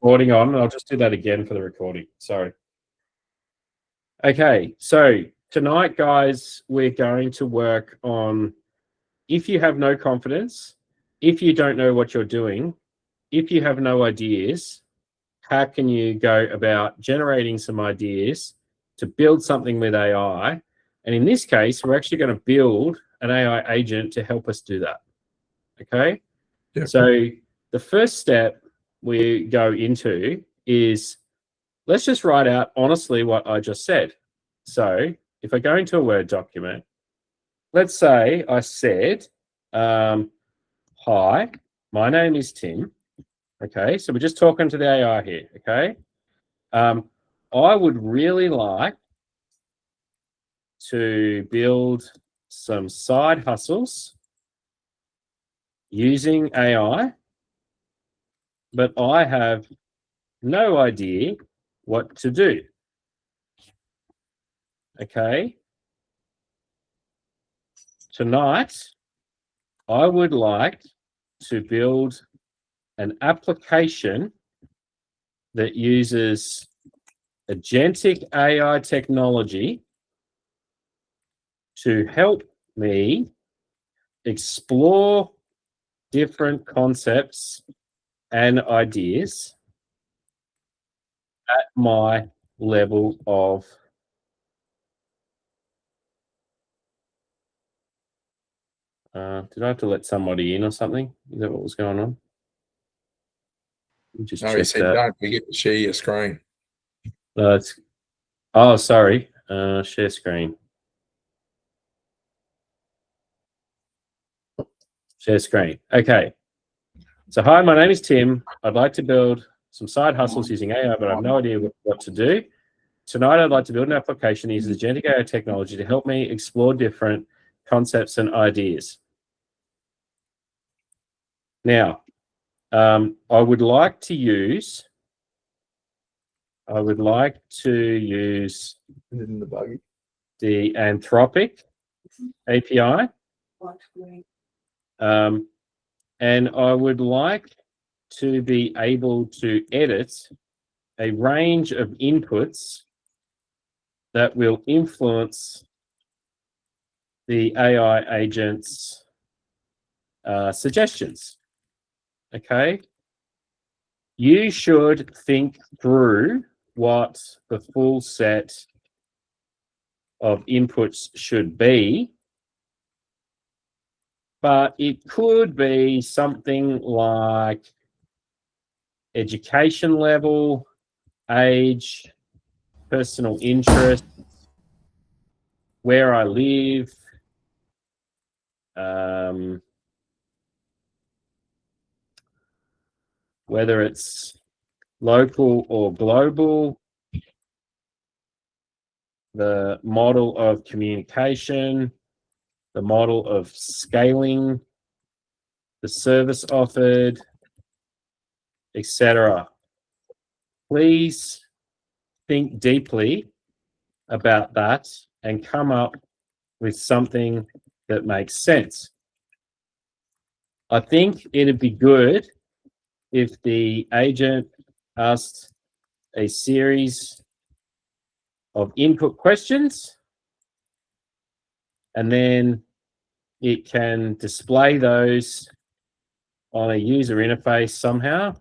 recording on, and I'll just do that again for the recording. Sorry. Okay, so tonight, guys, we're going to work on if you have no confidence, if you don't know what you're doing, if you have no ideas, how can you go about generating some ideas to build something with AI? And in this case, we're actually going to build an AI agent to help us do that. Okay? Yep. So the first step we go into is let's just write out honestly what I just said. So if I go into a Word document, let's say I said, hi, my name is Tim. Okay, so we're just talking to the AI here, okay? I would really like to build some side hustles using AI, but I have no idea what to do. Okay. Tonight, I would like to build an application that uses agentic AI technology to help me explore different concepts and ideas at my level of did I have to let somebody in or something? Is that what was going on? Just no, he said that. Don't forget to share your screen. Oh, sorry. Share screen. Share screen. Okay. So, hi, my name is Tim. I'd like to build some side hustles using AI, but I have no idea what to do. Tonight, I'd like to build an application that uses agentic AI technology to help me explore different concepts and ideas. Now, I would like to use the Anthropic API. And I would like to be able to edit a range of inputs that will influence the AI agent's suggestions. Okay? You should think through what the full set of inputs should be, but it could be something like education level, age, personal interest, where I live, whether it's local or global, the model of communication, the model of scaling, the service offered, etc. Please think deeply about that and come up with something that makes sense. I think it'd be good if the agent asked a series of input questions and then it can display those on a user interface somehow.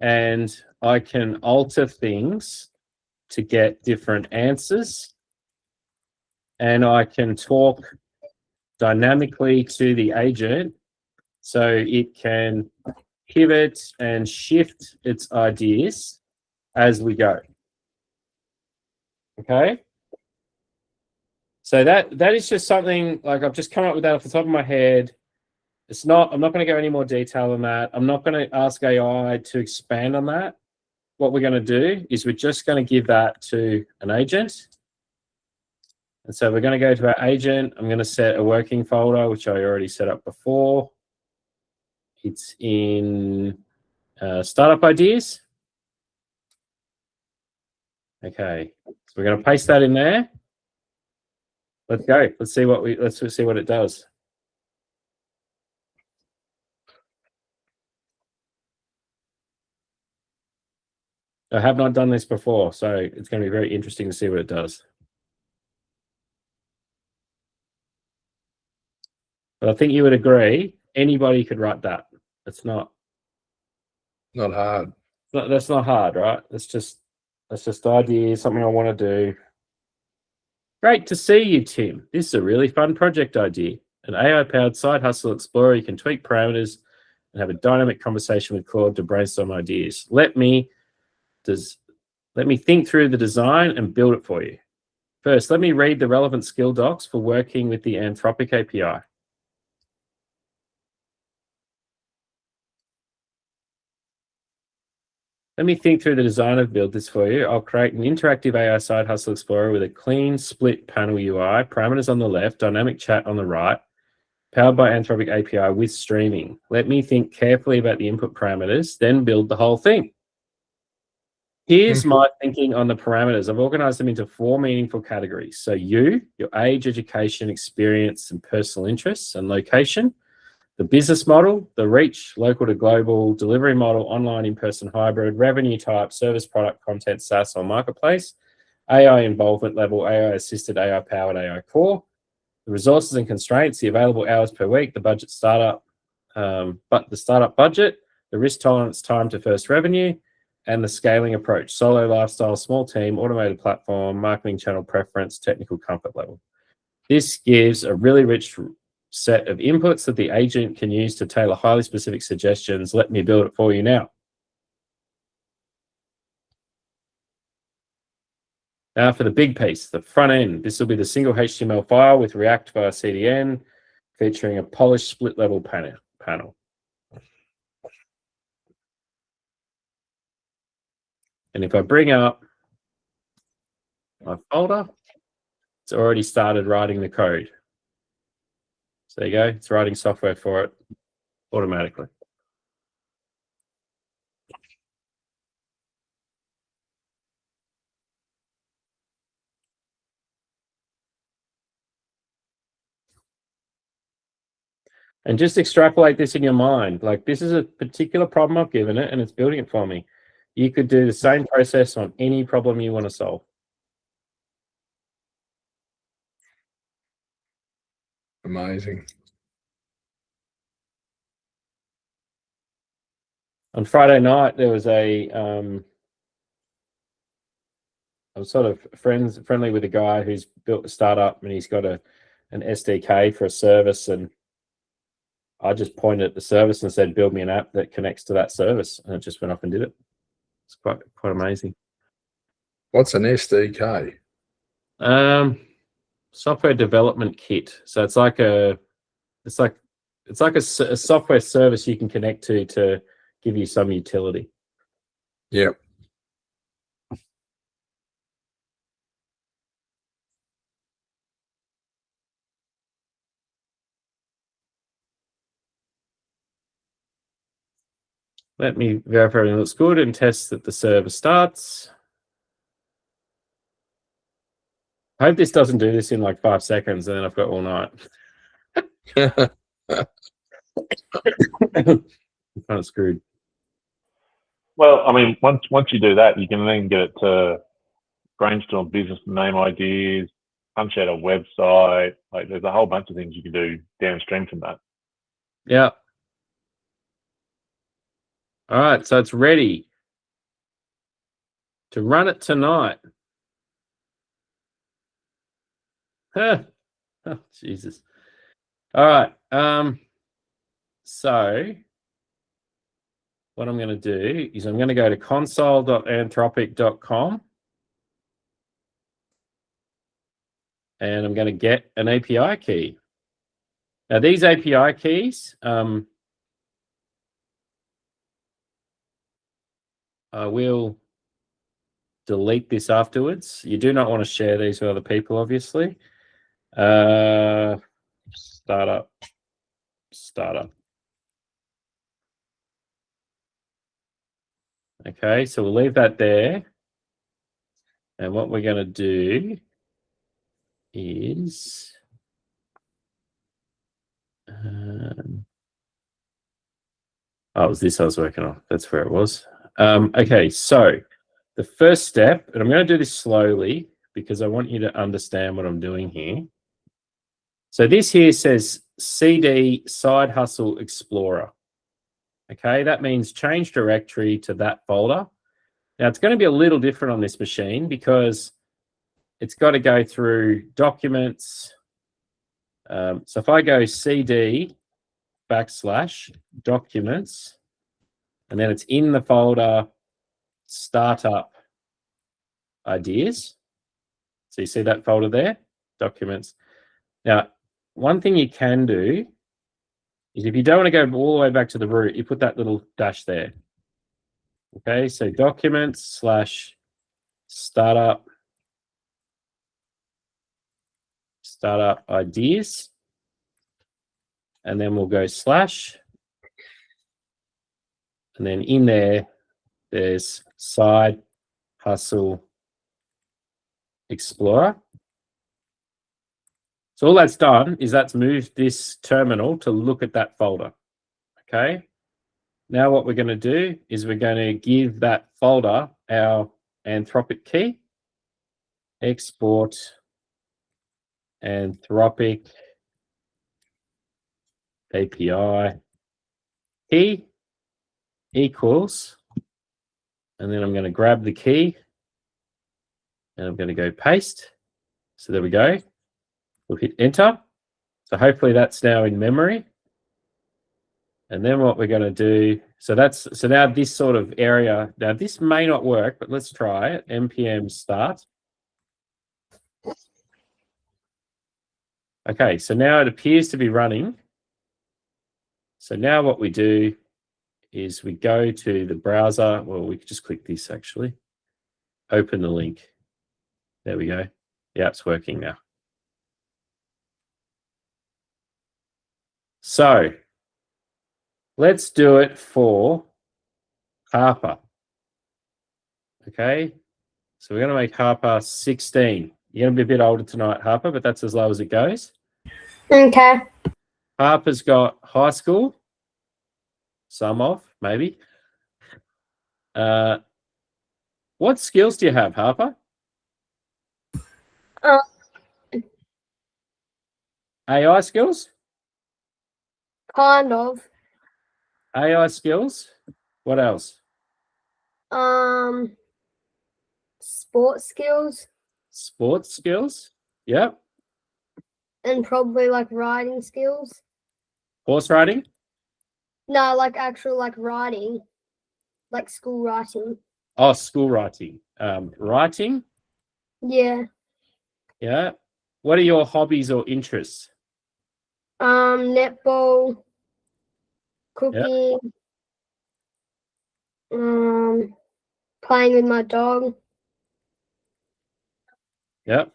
And I can alter things to get different answers. And I can talk dynamically to the agent so it can pivot and shift its ideas as we go. Okay? So that is just something like I've just come up with that off the top of my head. I'm not going to go any more detail on that. I'm not going to ask AI to expand on that. What we're going to do is we're just going to give that to an agent. And so we're going to go to our agent. I'm going to set a working folder, which I already set up before. It's in startup ideas. Okay, so we're going to paste that in there. Let's go. Let's see what it does. I have not done this before, so it's going to be very interesting to see what it does. But I think you would agree, anybody could write that. It's not hard. That's not hard, right? That's just ideas, something I want to do. Great to see you, Tim. This is a really fun project idea. An AI-powered side hustle explorer. You can tweak parameters and have a dynamic conversation with Claude to brainstorm ideas. Let me think through the design and build it for you. First, let me read the relevant skill docs for working with the Anthropic API. Let me think through the design and build this for you. I'll create an interactive AI side hustle explorer with a clean split panel UI, parameters on the left, dynamic chat on the right, powered by Anthropic API with streaming. Let me think carefully about the input parameters, then build the whole thing. Here's my thinking on the parameters. I've organized them into 4 meaningful categories. So you, your age, education, experience, and personal interests, and location. The business model, the reach, local to global, delivery model, online, in-person, hybrid, revenue type, service, product, content, SaaS, or marketplace, AI involvement level, AI assisted, AI powered, AI core, the resources and constraints, the available hours per week, the budget startup, but the startup budget, the risk tolerance, time to first revenue, and the scaling approach, solo lifestyle, small team, automated platform, marketing channel preference, technical comfort level. This gives a really rich set of inputs that the agent can use to tailor highly specific suggestions. Let me build it for you now. Now for the big piece, the front end. This will be the single HTML file with React via CDN, featuring a polished split level panel. And if I bring up my folder, it's already started writing the code. So there you go. It's writing software for it automatically. And just extrapolate this in your mind. Like, this is a particular problem I've given it, and it's building it for me. You could do the same process on any problem you want to solve. Amazing. On Friday night, there was I was sort of friendly with a guy who's built a startup, and he's got an SDK for a service, and I just pointed at the service and said, build me an app that connects to that service, and it just went off and did it. It's quite amazing. What's an SDK? Software development kit. So it's like a software service you can connect to give you some utility. Yep. Let me verify everything looks good and test that the server starts. I hope this doesn't do this in like 5 seconds, and then I've got all night. I'm kind of screwed. Well, I mean, once you do that, you can then get it to brainstorm business name ideas, punch out a website. Like, there's a whole bunch of things you can do downstream from that. Yeah. All right, so it's ready to run it tonight. Oh, Jesus. All right. So what I'm going to do is I'm going to go to console.anthropic.com, and I'm going to get an API key. Now, these API keys, I will delete this afterwards. You do not want to share these with other people, obviously. Startup. Okay, so we'll leave that there. And what we're going to do is it was this I was working on. That's where it was. Okay, so the first step, and I'm going to do this slowly because I want you to understand what I'm doing here. So this here says CD Side Hustle Explorer. Okay, that means change directory to that folder. Now it's going to be a little different on this machine because it's got to go through documents. So if I go CD / documents, and then it's in the folder startup ideas. So you see that folder there, documents. Now, one thing you can do is if you don't want to go all the way back to the root, you put that little dash there. Okay, so documents / startup ideas. And then we'll go /. And then in there, there's Side Hustle Explorer. So all that's done is that's moved this terminal to look at that folder. Okay. Now what we're going to do is we're going to give that folder our Anthropic key. Export Anthropic API key equals, and then I'm going to grab the key and I'm going to go paste. So there we go. We'll hit enter. So hopefully that's now in memory. And then what we're going to do, so now this sort of area, now this may not work, but let's try it. npm start. Okay, so now it appears to be running. So now what we do is we go to the browser. Well, we could just click this actually. Open the link. There we go. Yeah, it's working now. So let's do it for Harper. Okay, so we're going to make Harper 16. You're going to be a bit older tonight, Harper, but that's as low as it goes. Okay. Harper's got high school. Some of, maybe. What skills do you have, Harper? AI skills? Kind of. AI skills? What else? Sports skills. Sports skills? Yep. And probably like writing skills. Horse riding? No, like actual like writing. Like school writing. Oh, school writing. Writing? Yeah. Yeah. What are your hobbies or interests? Netball, cooking, playing with my dog. Yep.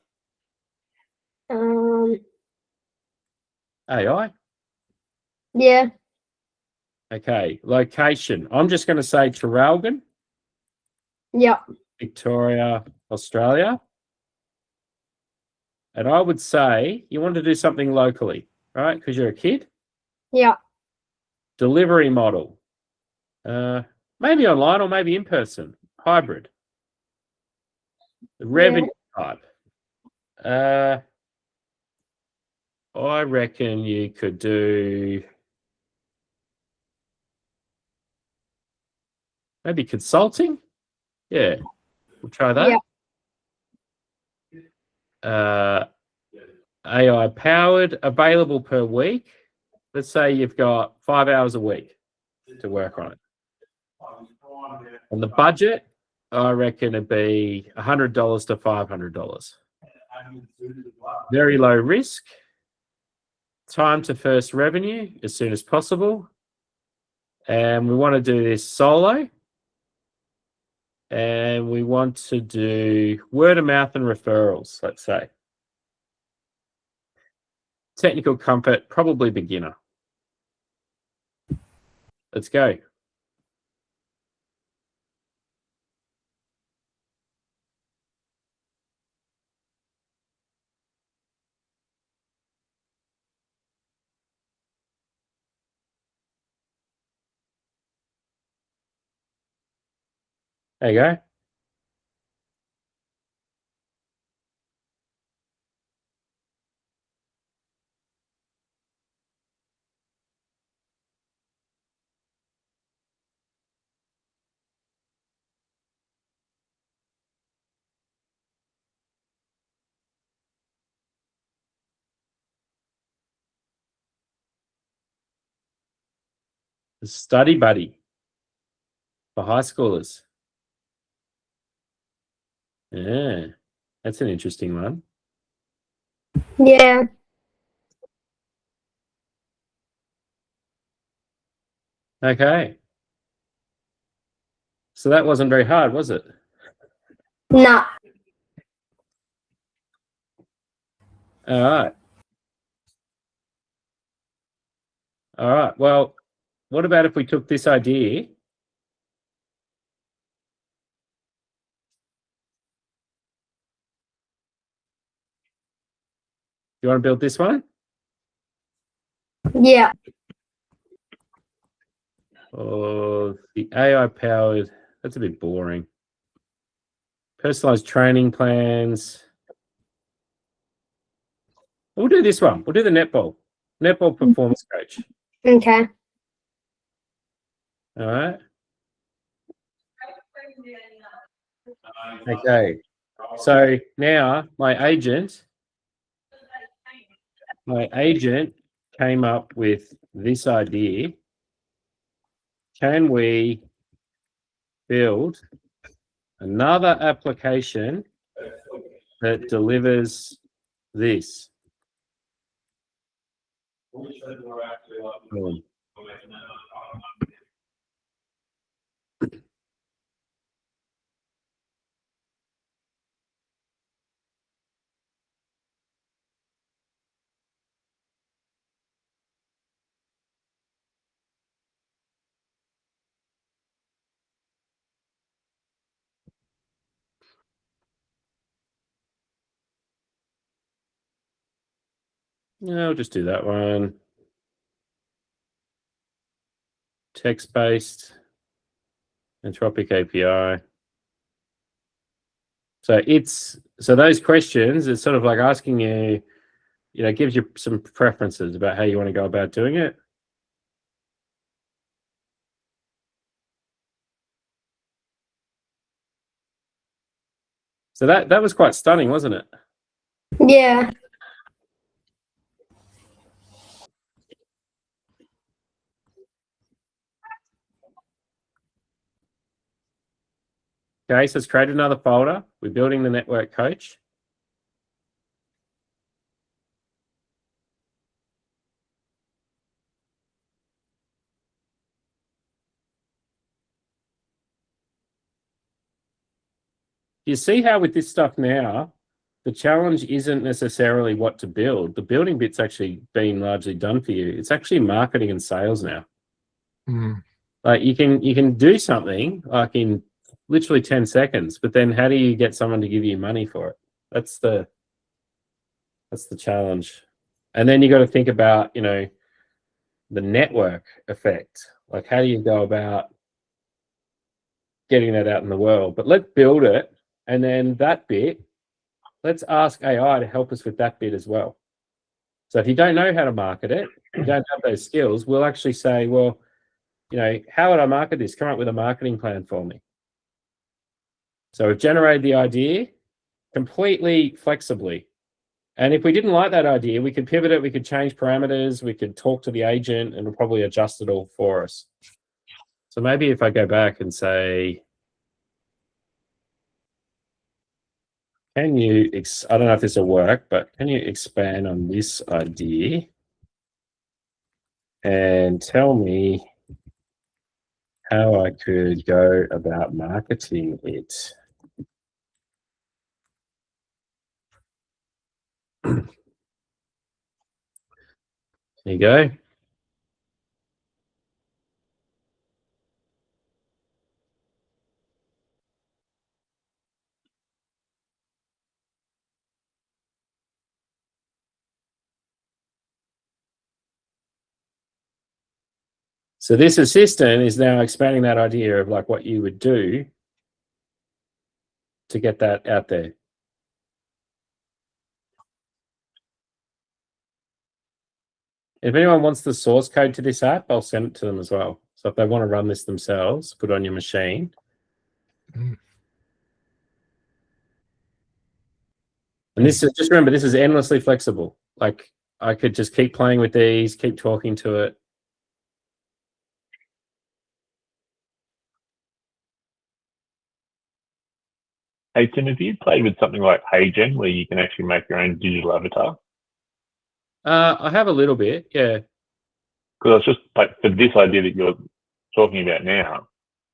AI? Yeah. Okay. Location. I'm just going to say Traralgon, Yeah. Victoria, Australia. And I would say you want to do something locally, right? Because you're a kid. Yeah. Delivery model. Maybe online or maybe in person. Hybrid. Revenue type. I reckon you could do maybe consulting. Yeah, we'll try that. Yeah. AI powered, available per week. Let's say you've got 5 hours a week to work on it. And the budget, I reckon it'd be $100 to $500. Very low risk. Time to first revenue as soon as possible. And we want to do this solo. And we want to do word of mouth and referrals, let's say. Technical comfort, probably beginner. Let's go. There you go. The study buddy for high schoolers. Yeah, that's an interesting one. Yeah. Okay. So that wasn't very hard, was it? Nah. All right. All right. Well, what about if we took this idea you want to build this one? Yeah. Or the AI powered, that's a bit boring. Personalized training plans. We'll do this one. We'll do the netball performance coach. Okay. All right. Okay. So now my agent came up with this idea. Can we build another application that delivers this? Boom. Yeah, I'll just do that one. Text-based, Anthropic API. So those questions, it's sort of like asking you, it gives you some preferences about how you want to go about doing it. So that was quite stunning, wasn't it? Yeah. Okay, so let's create another folder. We're building the network coach. You see how with this stuff now, the challenge isn't necessarily what to build. The building bit's actually been largely done for you. It's actually marketing and sales now. Mm. Like you can do something like in literally 10 seconds, but then how do you get someone to give you money for it? That's the challenge. And then you got to think about, the network effect. Like how do you go about getting that out in the world? But let's build it. And then that bit, let's ask AI to help us with that bit as well. So if you don't know how to market it, you don't have those skills, we'll actually say, well, how would I market this? Come up with a marketing plan for me. So we've generated the idea completely flexibly. And if we didn't like that idea, we could pivot it, we could change parameters, we could talk to the agent, and it'll probably adjust it all for us. So maybe if I go back and say, can you, I don't know if this will work, but can you expand on this idea and tell me how I could go about marketing it? There you go. So this assistant is now expanding that idea of like what you would do to get that out there. If anyone wants the source code to this app, I'll send it to them as well. So if they want to run this themselves, put it on your machine. Mm. And this is, just remember, this is endlessly flexible. Like I could just keep playing with these, keep talking to it. Hey Tim, have you played with something like HeyGen where you can actually make your own digital avatar? I have a little bit, yeah. Because it's just like for this idea that you're talking about now,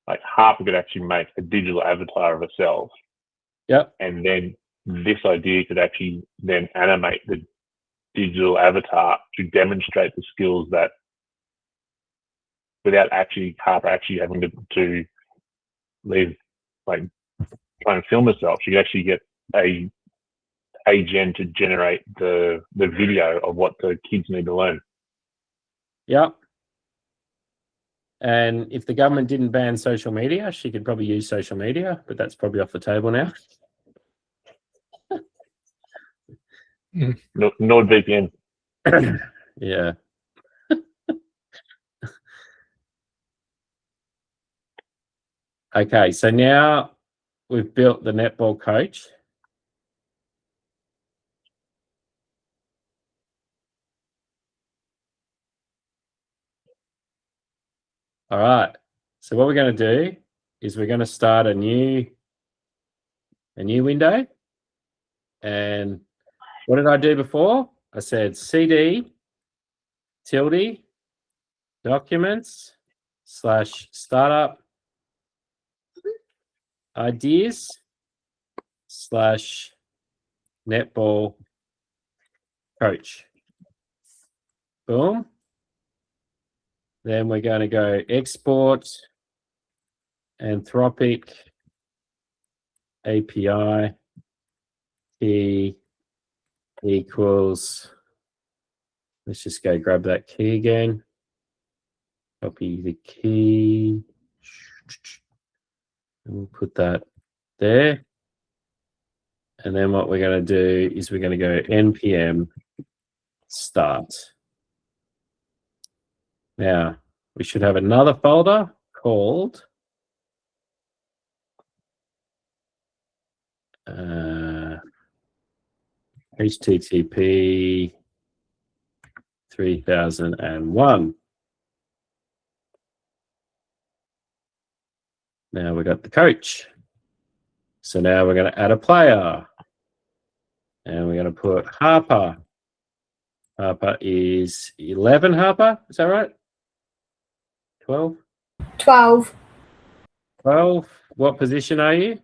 like Harper could actually make a digital avatar of herself. Yep. And then this idea could actually then animate the digital avatar to demonstrate the skills that without actually Harper actually having to leave, like trying to film herself. She could actually get a gen to generate the video of what the kids need to learn. Yep. And if the government didn't ban social media, she could probably use social media, but that's probably off the table now. NordVPN. Yeah. Okay, so now we've built the netball coach. All right. So what we're going to do is we're going to start a new window. And what did I do before? I said CD tilde documents / startup ideas / netball coach. Boom. Then we're going to go export Anthropic API key equals, let's just go grab that key again. Copy the key. And we'll put that there. And then what we're going to do is we're going to go npm start. Now, we should have another folder called HTTP 3001. Now we got the coach. So now we're going to add a player. And we're going to put Harper. Harper is 11, Harper. Is that right? 12? 12. 12. What position are you?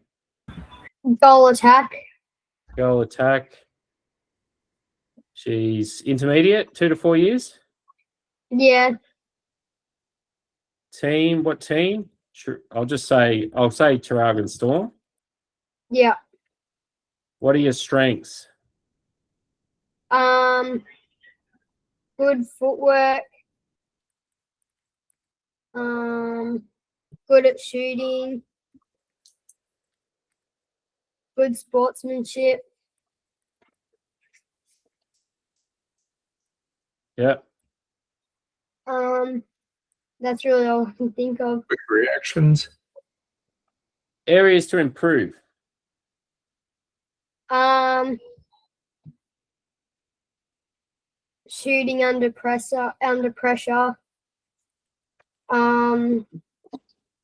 Goal attack. Goal attack. She's intermediate, 2 to 4 years. Yeah. Team, what team? I'll say Traralgon Storm. Yeah. What are your strengths? Good footwork. Good at shooting. Good sportsmanship. Yeah. That's really all I can think of. Quick reactions. Areas to improve. Shooting under pressure.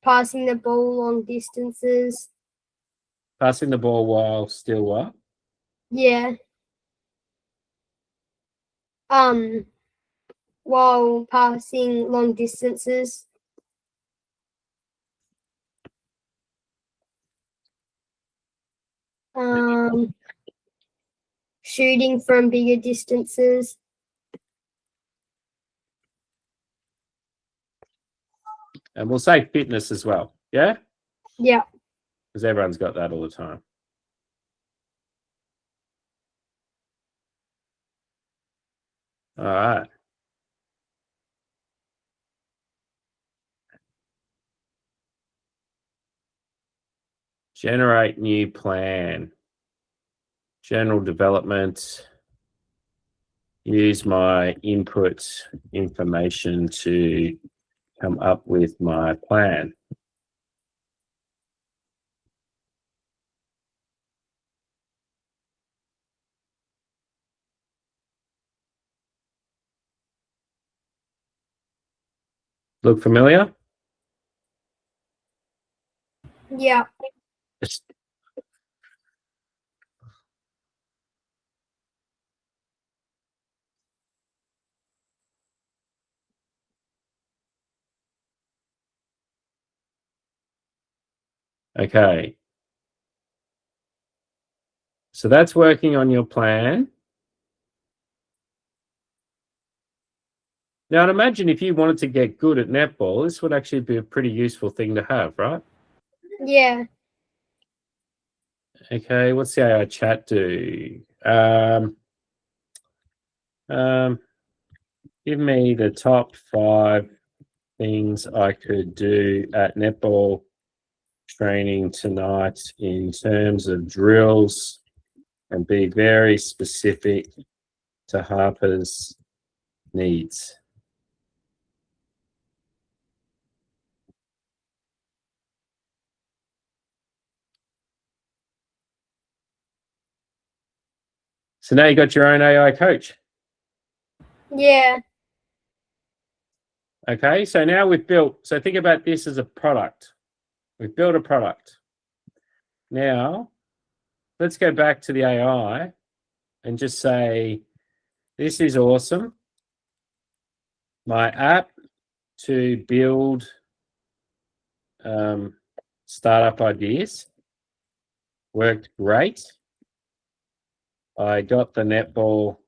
Passing the ball long distances. Passing the ball while still what? Yeah. While passing long distances. Shooting from bigger distances. And we'll say fitness as well. Yeah? Yeah. Because everyone's got that all the time. All right. Generate new plan. General development. Use my input information to come up with my plan. Look familiar? Yeah. Okay. So that's working on your plan. Now, I'd imagine if you wanted to get good at netball, this would actually be a pretty useful thing to have, right? Yeah. Okay, what's the AI chat do? Give me the top 5 things I could do at netball training tonight in terms of drills, and be very specific to Harper's needs. So now you got your own AI coach. Yeah. Okay, so now we've built, so think about this as a product. We've built a product. Now, let's go back to the AI and just say, this is awesome. My app to build startup ideas worked great. I got the netball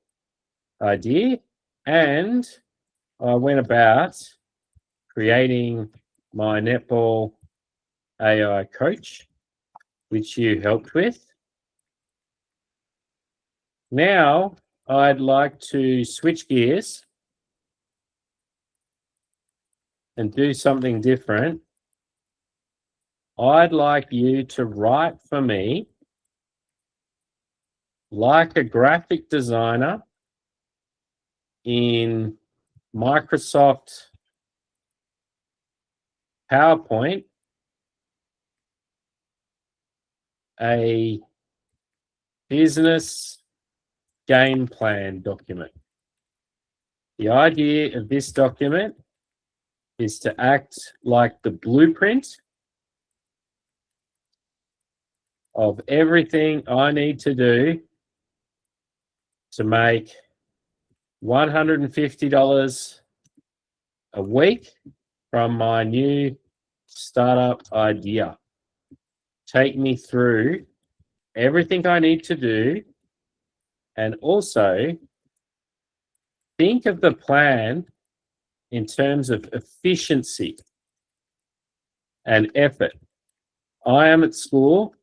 idea and I went about creating my netball AI coach, which you helped with. Now I'd like to switch gears and do something different. I'd like you to write for me like a graphic designer in Microsoft PowerPoint, a business game plan document. The idea of this document is to act like the blueprint of everything I need to do to make $150 a week from my new startup idea. Take me through everything I need to do, and also think of the plan in terms of efficiency and effort. I am at school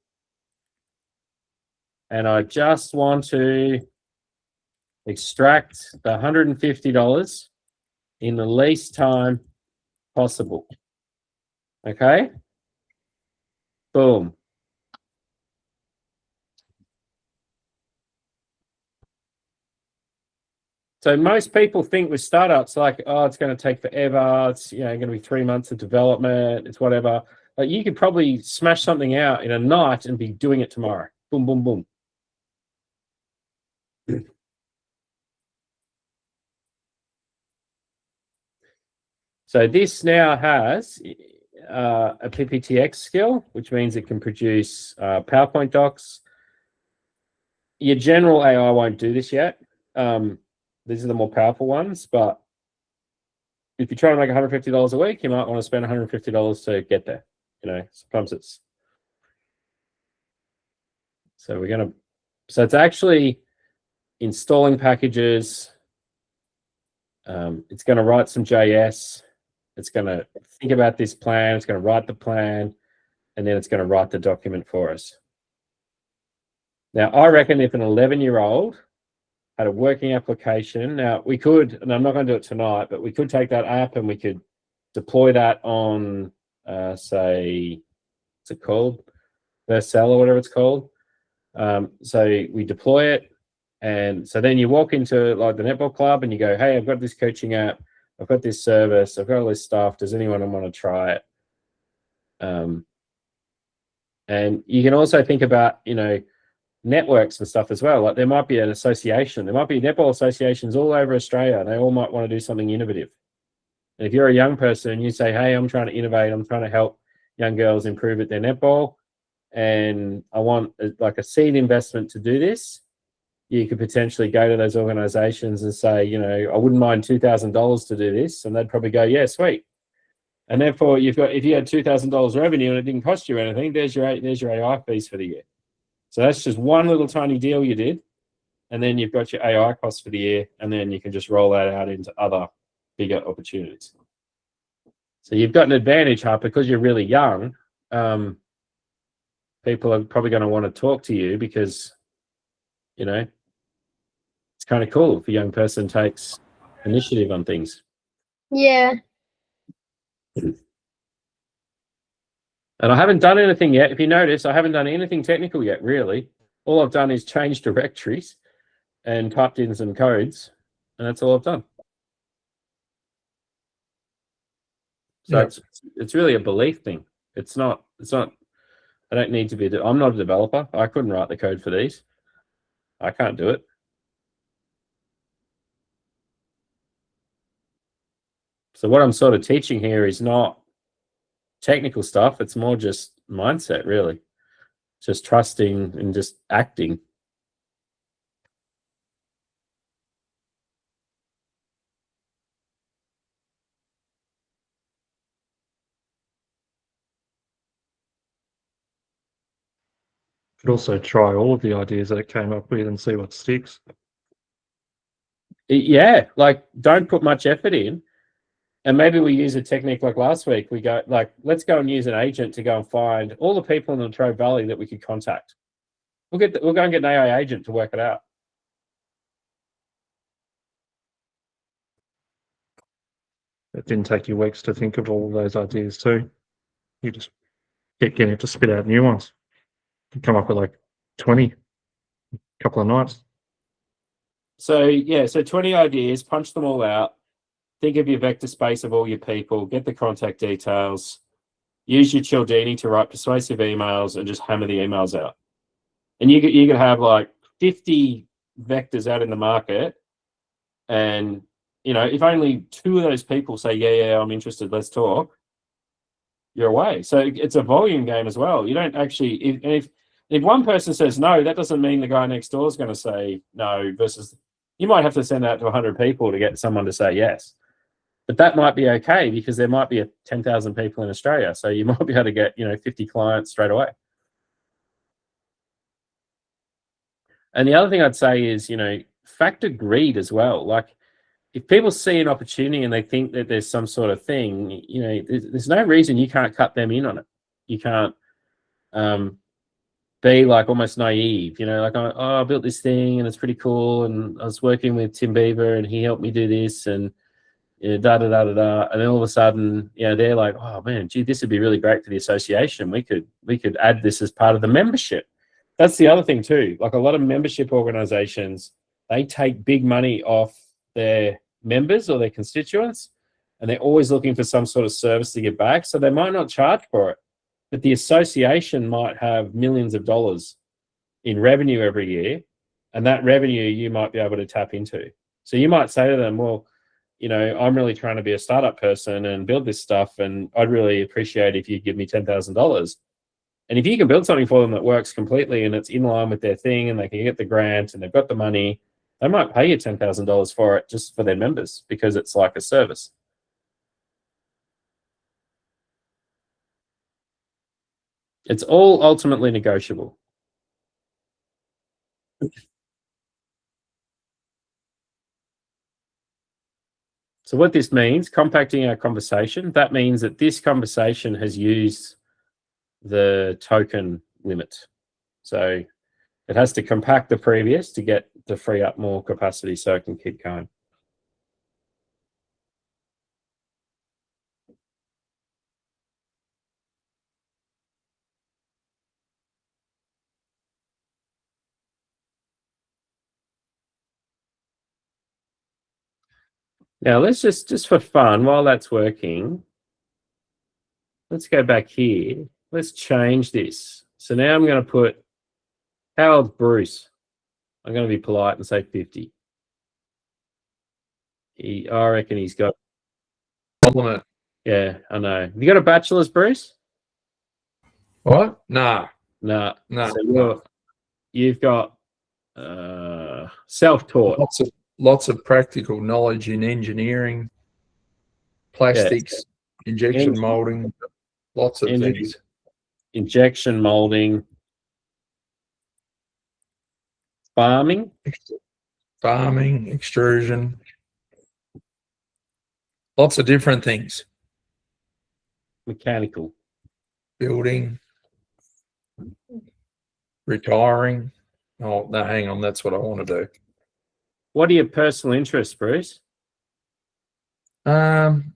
and I just want to extract the $150 in the least time possible. Okay? Boom. So most people think with startups like, oh, it's going to take forever. It's going to be 3 months of development. It's whatever. But you could probably smash something out in a night and be doing it tomorrow. Boom, boom, boom. So this now has a PPTX skill, which means it can produce PowerPoint docs. Your general AI won't do this yet. These are the more powerful ones, but if you're trying to make $150 a week, you might want to spend $150 to get there. Sometimes it's. So it's actually installing packages. It's going to write some JS. It's going to think about this plan. It's going to write the plan, and then it's going to write the document for us. Now, I reckon if an 11-year-old had a working application, now we could, and I'm not going to do it tonight, but we could take that app and we could deploy that on, say, what's it called? Vercel or whatever it's called. So we deploy it, and so then you walk into like the netball club and you go, hey, I've got this coaching app, I've got this service, I've got all this stuff. Does anyone want to try it? And you can also think about, networks and stuff as well. Like there might be an association. There might be netball associations all over Australia, and they all might want to do something innovative. And if you're a young person, you say, hey, I'm trying to innovate. I'm trying to help young girls improve at their netball, and I want like a seed investment to do this. You could potentially go to those organizations and say, I wouldn't mind $2,000 to do this. And they'd probably go, yeah, sweet. And therefore, if you had $2,000 revenue and it didn't cost you anything, there's your AI fees for the year. So that's just one little tiny deal you did, and then you've got your AI costs for the year, and then you can just roll that out into other bigger opportunities. So you've got an advantage, Harper, because you're really young. People are probably going to want to talk to you because, you know, it's kind of cool if a young person takes initiative on things. Yeah. And I haven't done anything yet. If you notice, I haven't done anything technical yet, really. All I've done is change directories and typed in some codes, and that's all I've done. So it's really a belief thing. It's not, I don't need to be, I'm not a developer. I couldn't write the code for these. I can't do it. So what I'm sort of teaching here is not technical stuff. It's more just mindset, really. Just trusting and just acting. Could also try all of the ideas that it came up with and see what sticks. Yeah, like don't put much effort in. And maybe we use a technique like last week. We go like, let's go and use an agent to go and find all the people in the Latrobe Valley that we could contact. We'll go and get an AI agent to work it out. It didn't take you weeks to think of all of those ideas too. You just keep getting it to spit out new ones. You come up with like 20, a couple of nights. So yeah, so 20 ideas, punch them all out. Think of your vector space of all your people, get the contact details, use your Cialdini to write persuasive emails and just hammer the emails out. And you could have like 50 vectors out in the market, and you know, if only 2 of those people say, yeah, I'm interested, let's talk, you're away. So it's a volume game as well. You don't actually, if one person says no, that doesn't mean the guy next door is going to say no, versus you might have to send out to 100 people to get someone to say yes. But that might be okay because there might be 10,000 people in Australia. So you might be able to get, 50 clients straight away. And the other thing I'd say is, factor greed as well. Like if people see an opportunity and they think that there's some sort of thing, there's no reason you can't cut them in on it. You can't be like almost naive, like, I built this thing and it's pretty cool. And I was working with Tim Beevor and he helped me do this and and then all of a sudden, they're like, oh man, gee, this would be really great for the association. We could add this as part of the membership. That's the other thing too. Like a lot of membership organizations, they take big money off their members or their constituents, and they're always looking for some sort of service to get back. So they might not charge for it, but the association might have millions of dollars in revenue every year, and that revenue you might be able to tap into. So you might say to them, well, I'm really trying to be a startup person and build this stuff, and I'd really appreciate if you give me $10,000. And if you can build something for them that works completely and it's in line with their thing and they can get the grant and they've got the money, they might pay you $10,000 for it just for their members because it's like a service. It's all ultimately negotiable. So what this means, compacting our conversation, that means that this conversation has used the token limit. So it has to compact the previous to free up more capacity so it can keep going. Now let's just for fun, while that's working, let's go back here. Let's change this. So now I'm going to put, how old's Bruce? I'm going to be polite and say 50. I reckon he's got... Yeah, I know. Have you got a bachelor's, Bruce? What? No. No. No. So you've got self-taught. Lots of practical knowledge in engineering, plastics, injection molding, lots of Engine- things. Injection molding, farming, Farming, extrusion, lots of different things. mechanical. Building, retiring. Oh, no, hang on. That's what I want to do. What are your personal interests, Bruce? Um,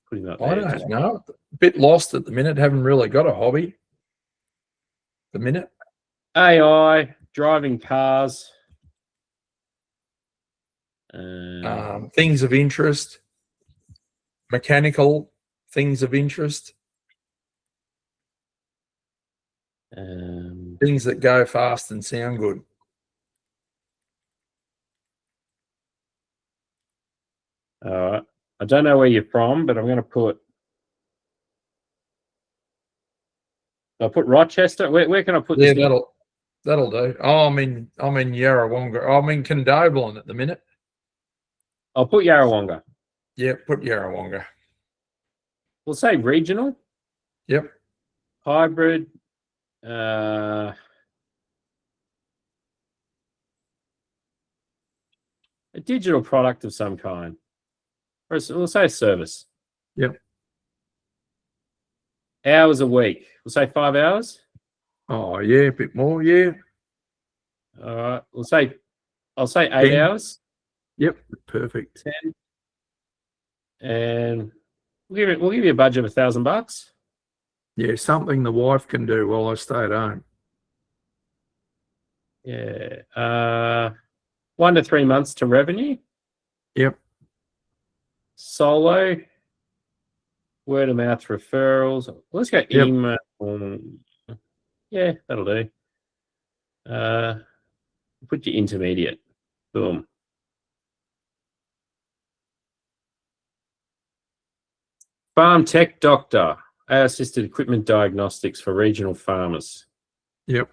Putting that I there. don't know. A bit lost at the minute. Haven't really got a hobby. The minute. AI, driving cars. Things of interest. Mechanical things of interest. Things that go fast and sound good. All right. I don't know where you're from, but I'm going to put. I'll put Rochester. Where can I put Yeah, this? that'll do. Oh, I'm in Yarrawonga. I'm in Condobolin at the minute. I'll put Yarrawonga. Yeah, put Yarrawonga. We'll say regional, Yep. hybrid, a digital product of some kind. Or we'll say service. Yep. Hours a week. We'll say 5 hours. Oh, yeah, a bit more, yeah. All right. I'll say 8 10. hours. Yep, perfect. 10. And we'll give you a budget of $1,000. Yeah, something the wife can do while I stay at home. Yeah. 1 to 3 months to revenue. Yep. Solo. Word of mouth referrals. Let's go Yep. email. Yeah, that'll do. Put your intermediate. Boom. Farm tech doctor. AI-assisted equipment diagnostics for regional farmers. Yep.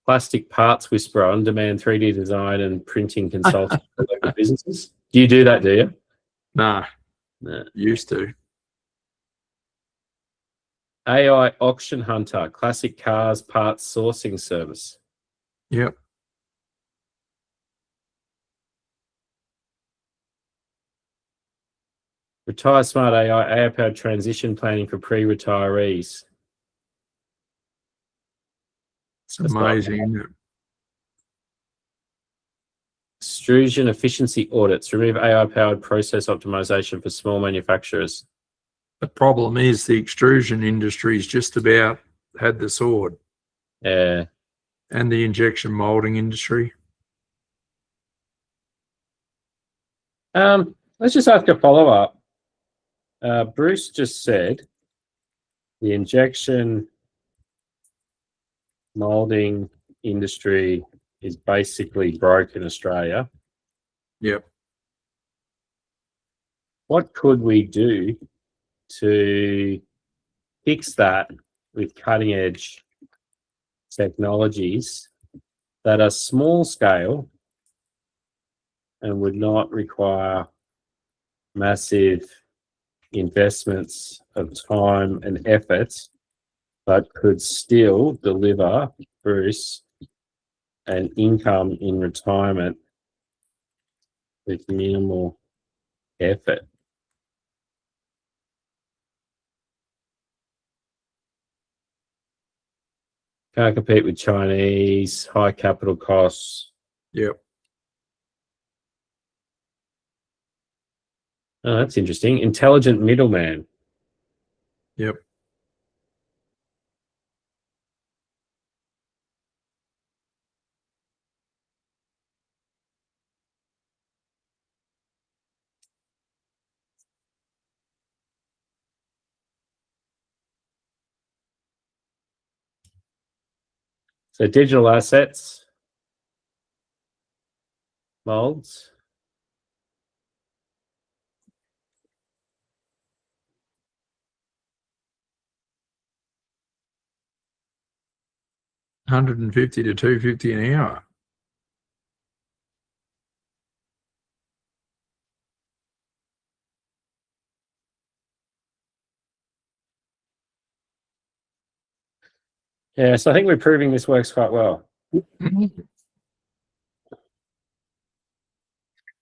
Plastic parts whisperer, on-demand 3D design and printing consultant for local businesses. Do you do that, do you? Nah, No. used to. AI auction hunter, classic cars parts sourcing service. Yep. Retire smart AI-powered transition planning for pre-retirees. It's amazing, isn't it? Extrusion efficiency audits. Remove AI-powered process optimization for small manufacturers. The problem is the extrusion industry's just about had the sword. Yeah. And the injection molding industry. Let's just ask a follow-up. Bruce just said the injection molding industry is basically broke in Australia. Yep. What could we do to fix that with cutting-edge technologies that are small scale and would not require massive investments of time and effort, but could still deliver Bruce an income in retirement with minimal effort? Can't compete with Chinese, high capital costs. Yep. Oh, that's interesting. Intelligent middleman. Yep. So digital assets, molds. $150 to $250 an hour. Yeah, so I think we're proving this works quite well.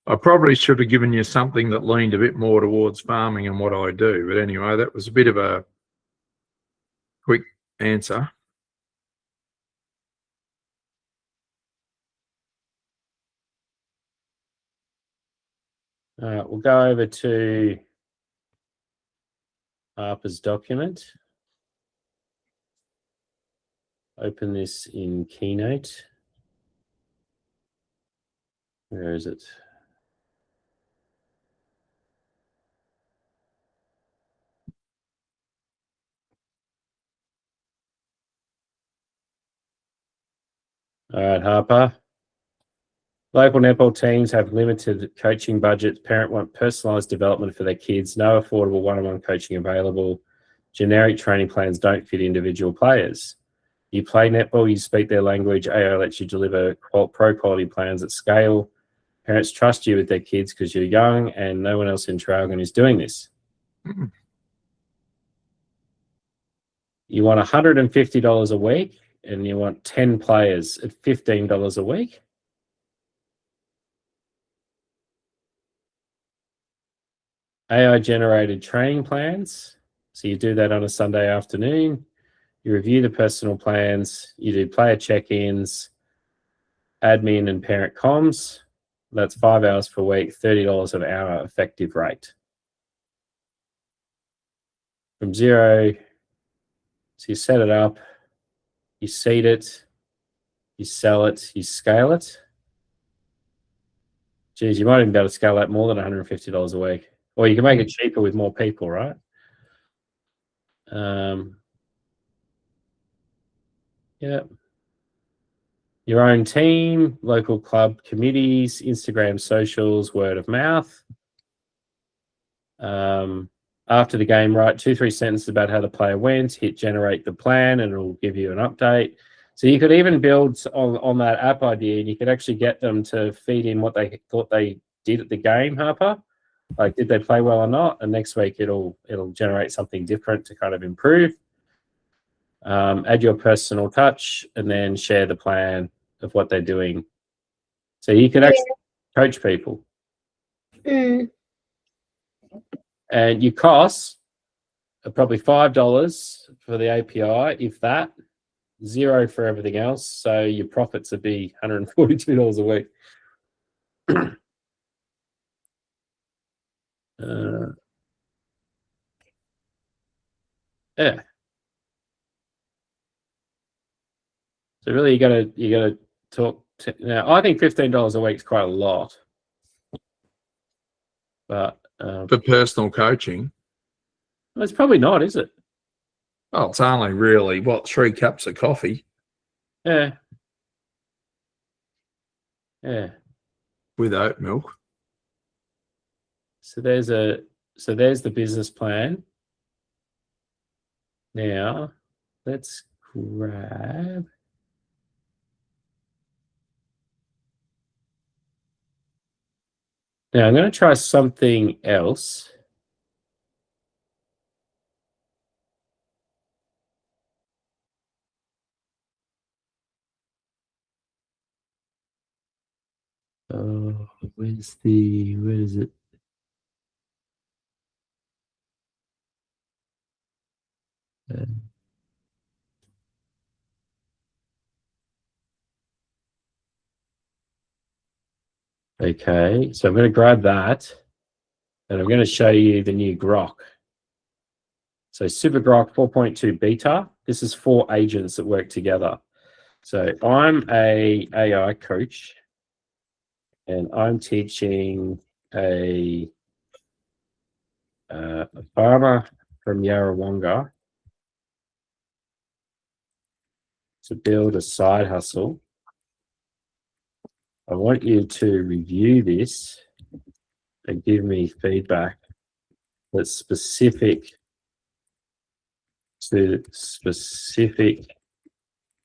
I probably should have given you something that leaned a bit more towards farming and what I do. But anyway, that was a bit of a quick answer. We'll go over to Harper's document. Open this in Keynote. Where is it? All right, Harper. Local netball teams have limited coaching budgets. Parents want personalised development for their kids. No affordable one-on-one coaching available. Generic training plans don't fit individual players. You play netball, you speak their language. AI lets you deliver pro quality plans at scale. Parents trust you with their kids because you're young and no one else in Traralgon is doing this. You want $150 a week and you want 10 players at $15 a week. AI generated training plans. So you do that on a Sunday afternoon. You review the personal plans. You do player check-ins, admin and parent comms. That's 5 hours per week, $30 an hour effective rate. From zero, so you set it up, you seed it, you sell it, you scale it. Geez, you might even be able to scale that more than $150 a week. Or you can make it cheaper with more people, right? Yeah. Your own team, local club committees, Instagram socials, word of mouth. After the game, write 2-3 sentences about how the player went, hit generate the plan, and it'll give you an update. So you could even build on that app idea, and you could actually get them to feed in what they thought they did at the game, Harper. Like, did they play well or not? And next week it'll generate something different to kind of improve. Add your personal touch, and then share the plan of what they're doing. So you can actually coach people. And your costs are probably $5 for the API, if that, $0 for everything else. So your profits would be $142 a week. Yeah. So really, you gotta talk. Now, I think $15 a week is quite a lot, but For personal coaching, it's probably not, is it? well, it's only really, what, 3 cups of coffee Yeah. Yeah. with oat milk. So there's the business plan. Now, let's grab. Now, I'm going to try something else. Oh, where is it? Okay, so I'm going to grab that, and I'm going to show you the new Grok. So Super Grok 4.2 beta. This is 4 agents that work together. So I'm a AI coach, and I'm teaching a farmer from Yarrawonga to build a side hustle. I want you to review this and give me feedback that's specific to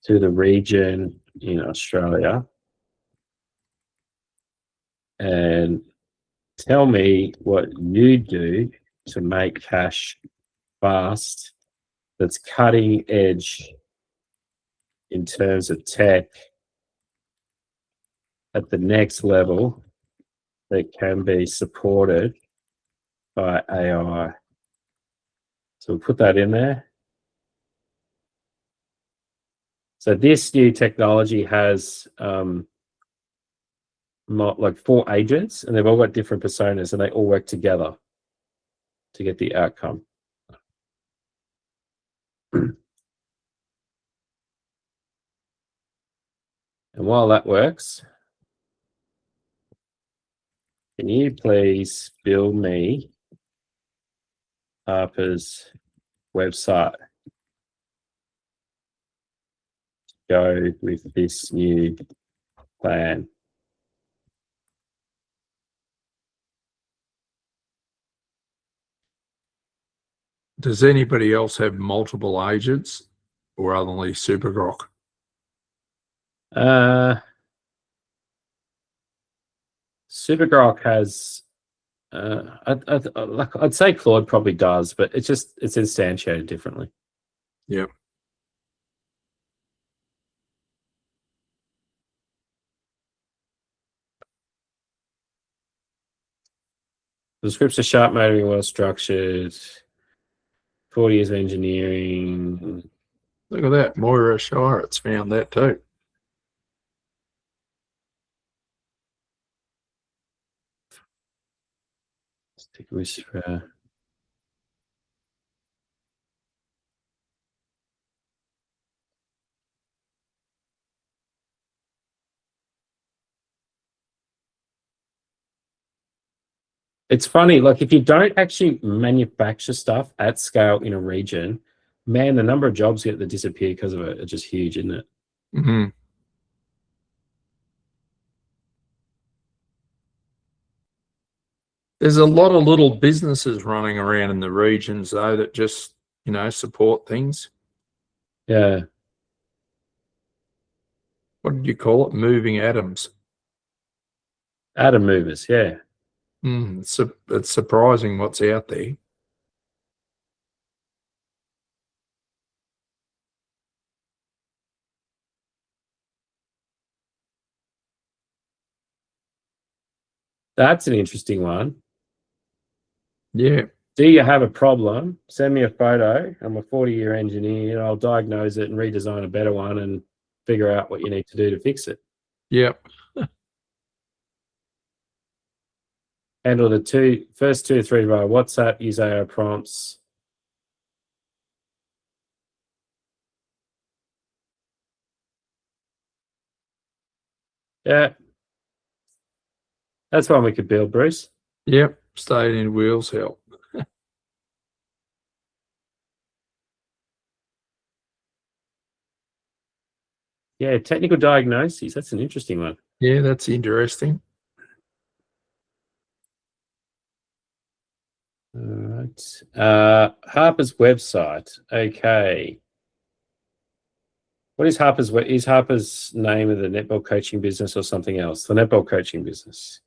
the region in Australia, and tell me what you do to make cash fast, that's cutting edge in terms of tech at the next level that can be supported by AI. So we'll put that in there. So this new technology has like 4 agents, and they've all got different personas, and they all work together to get the outcome. And while that works, can you please build me Harper's website to go with this new plan? Does anybody else have multiple agents or only Super Grok? Super Grok has, I'd say Claude probably does, but it's instantiated differently. Yep. The scripts are sharp, motivating, well structured. 40 years of engineering. Look at that. Moira Shirett's found that too. Stick whisperer. It's funny, like if you don't actually manufacture stuff at scale in a region, man, the number of jobs that disappear because of it are just huge, isn't it? Mm-hmm. There's a lot of little businesses running around in the regions, though, that just, support things. Yeah. What did you call it? Moving atoms. Atom movers, yeah. It's surprising what's out there. That's an interesting one. Yeah. Do you have a problem? Send me a photo. I'm a 40-year engineer. I'll diagnose it and redesign a better one and figure out what you need to do to fix it. Yep. Handle the first 2 or 3 via WhatsApp, use AI prompts. Yeah. That's one we could build, Bruce. Yep. Staying in wheels help. Yeah, technical diagnoses. That's an interesting one. Yeah, that's interesting. All right. Harper's website. Okay. What is Harper's name of the netball coaching business or something else? The netball coaching business.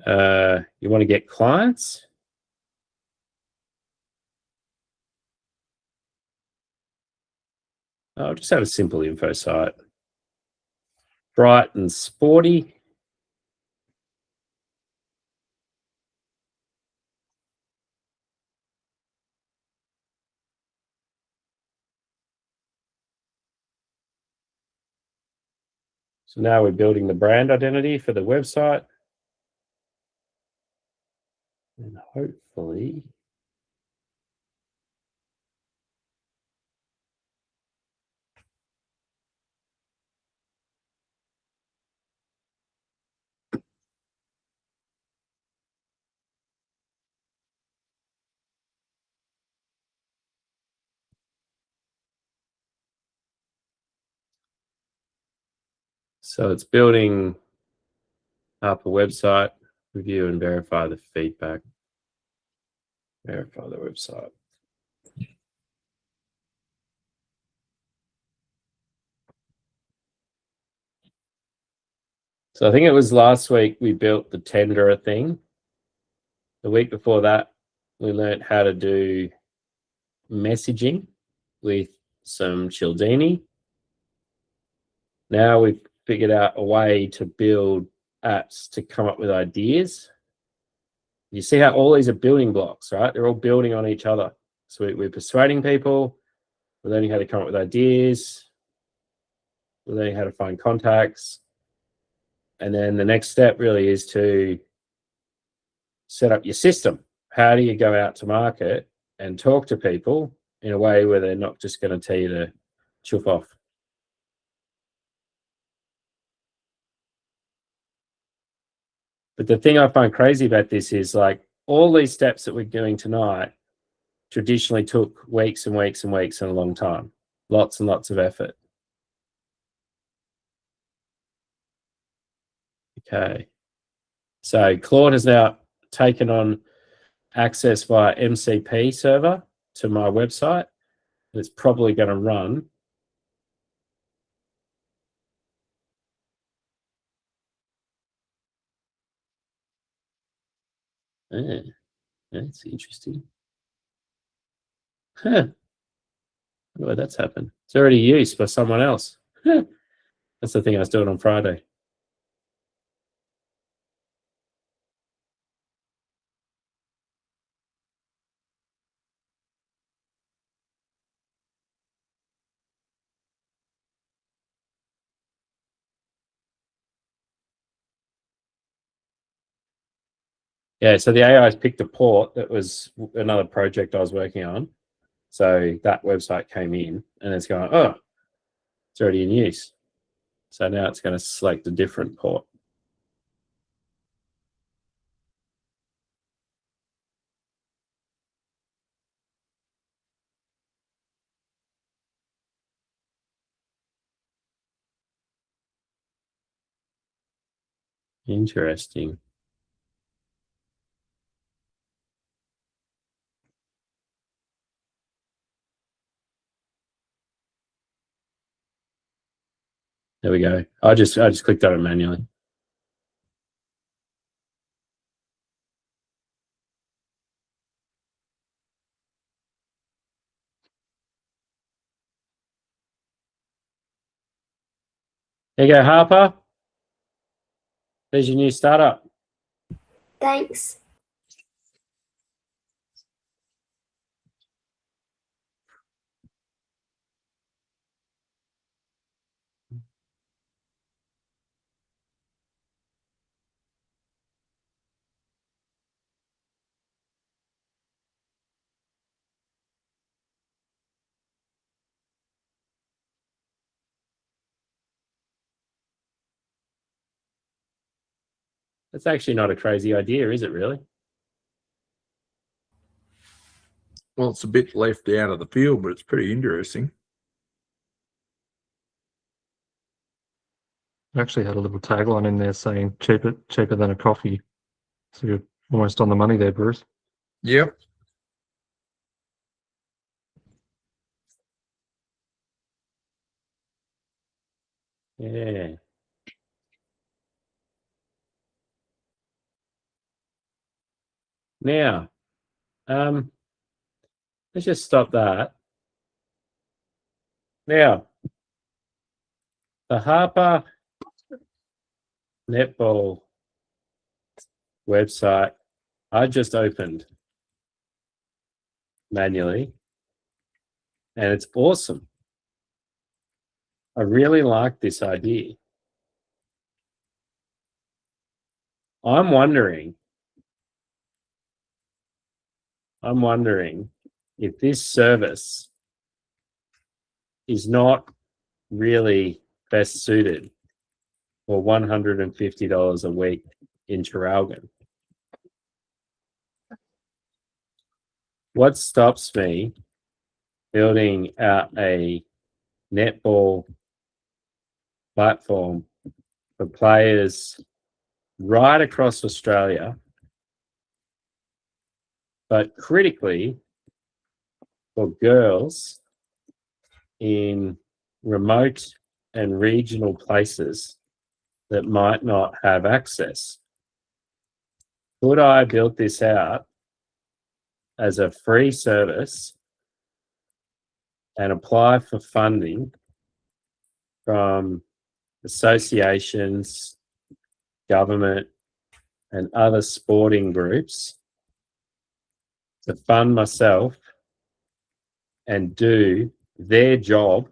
You want to get clients? I'll just have a simple info site. Bright and sporty. So now we're building the brand identity for the website. And hopefully so it's building up a website, review and verify the feedback. Verify the website. So I think it was last week we built the tenderer thing. The week before that, we learned how to do messaging with some Cialdini. Now we've figured out a way to build apps to come up with ideas. You see how all these are building blocks, right? They're all building on each other. So we're persuading people. We're learning how to come up with ideas. We're learning how to find contacts. And then the next step really is to set up your system. How do you go out to market and talk to people in a way where they're not just going to tell you to chuff off? But the thing I find crazy about this is like all these steps that we're doing tonight traditionally took weeks and weeks and weeks and a long time. Lots and lots of effort. Okay. So Claude has now taken on access via MCP server to my website. It's probably going to run. Yeah, that's interesting. Huh. Where that's happened. It's already used by someone else. Huh. That's the thing I was doing on Friday. Yeah, so the AI has picked a port that was another project I was working on. So that website came in and it's going, oh, it's already in use. So now it's going to select a different port. Interesting. There we go. I just clicked on it manually. There you go, Harper. There's your new startup. Thanks. That's actually not a crazy idea, is it really? Well, it's a bit left out of the field, but it's pretty interesting. I actually had a little tagline in there saying cheaper than a coffee. So you're almost on the money there, Bruce. Yep. Yeah. Now, let's just stop that. Now, the Harper netball website I just opened manually, and it's awesome. I really like this idea. I'm wondering if this service is not really best suited for $150 a week in Traralgon. What stops me building out a netball platform for players right across Australia, but critically for girls in remote and regional places that might not have access could I build this out as a free service and apply for funding from associations, government, and other sporting groups to fund myself and do their job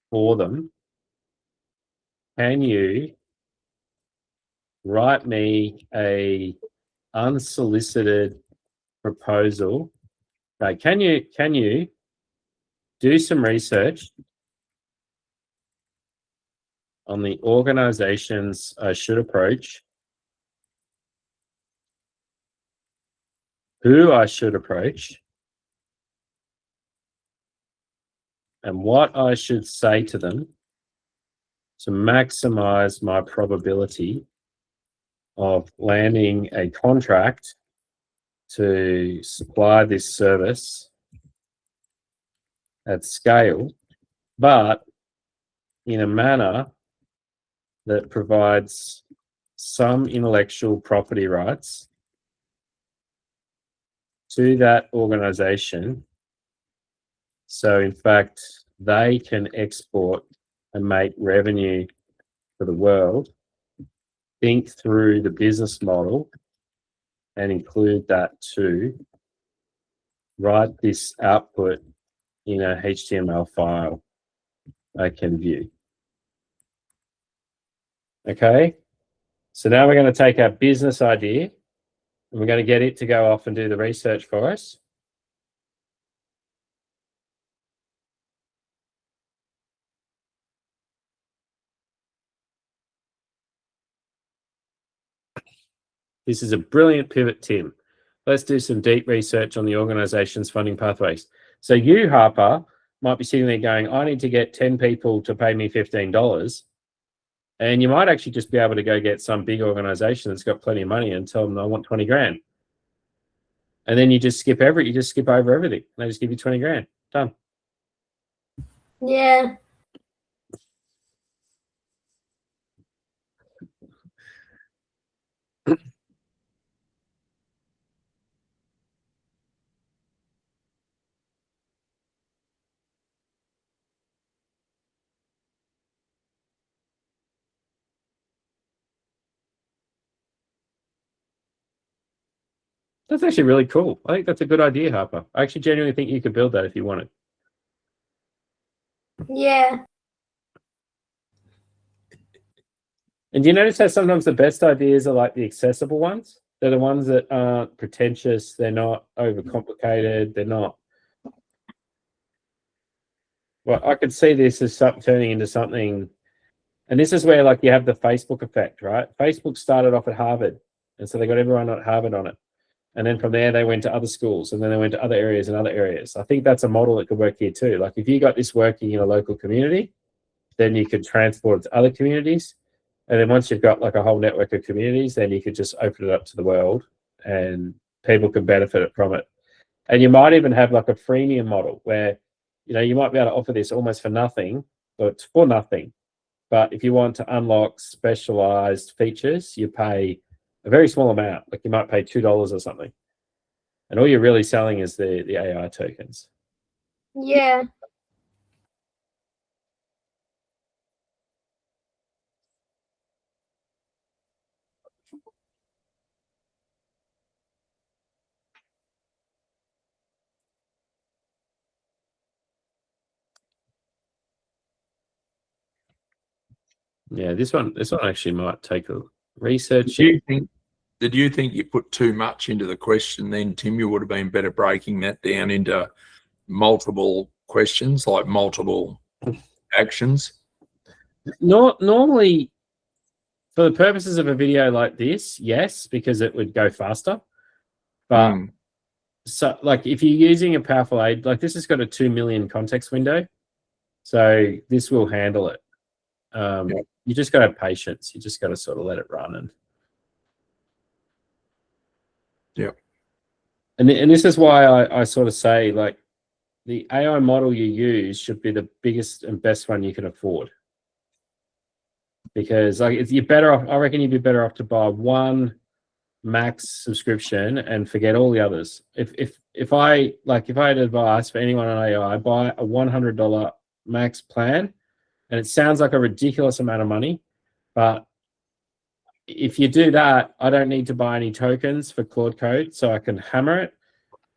for them? Can you write me a unsolicited proposal? Like, can you do some research on the organizations I should approach, who I should approach, and what I should say to them to maximize my probability of landing a contract to supply this service at scale, but in a manner that provides some intellectual property rights to that organization. So in fact, they can export and make revenue for the world. Think through the business model and include that too. Write this output in a HTML file I can view. Okay, so now we're going to take our business idea and we're going to get it to go off and do the research for us. This is a brilliant pivot, Tim. Let's do some deep research on the organization's funding pathways. So you, Harper, might be sitting there going, I need to get 10 people to pay me $15. And you might actually just be able to go get some big organization that's got plenty of money and tell them I want 20 grand. And then you just skip over everything. They just give you 20 grand. Done. Yeah. That's actually really cool. I think that's a good idea, Harper. I actually genuinely think you could build that if you wanted. Yeah. And do you notice how sometimes the best ideas are like the accessible ones? They're the ones that aren't pretentious. They're not overcomplicated. They're not. Well, I could see this as turning into something. And this is where like you have the Facebook effect, right? Facebook started off at Harvard. And so they got everyone at Harvard on it. And then from there, they went to other schools and then they went to other areas and other areas. I think that's a model that could work here too. Like if you got this working in a local community, then you could transport it to other communities. And then once you've got like a whole network of communities, then you could just open it up to the world and people can benefit from it. And you might even have like a freemium model where, you know, you might be able to offer this almost for nothing, or it's for nothing. But if you want to unlock specialized features, you pay a very small amount. Like you might pay $2 or something. And all you're really selling is the AI tokens. Yeah. Yeah, this one actually might take a research. Did you think you put too much into the question then, Tim? You would have been better breaking that down into multiple questions, like multiple actions. Normally, for the purposes of a video like this, yes, because it would go faster. But so, like, if you're using a powerful aid, like this has got a 2 million context window, so this will handle it. You just got to have patience. You just got to sort of let it run and. Yeah. And this is why I sort of say, like, the AI model you use should be the biggest and best one you can afford. Because like you're better off, I reckon you'd be better off to buy one max subscription and forget all the others. If I had advice for anyone on AI, buy a $100 max plan, and it sounds like a ridiculous amount of money, but if you do that, I don't need to buy any tokens for Claude Code, so I can hammer it.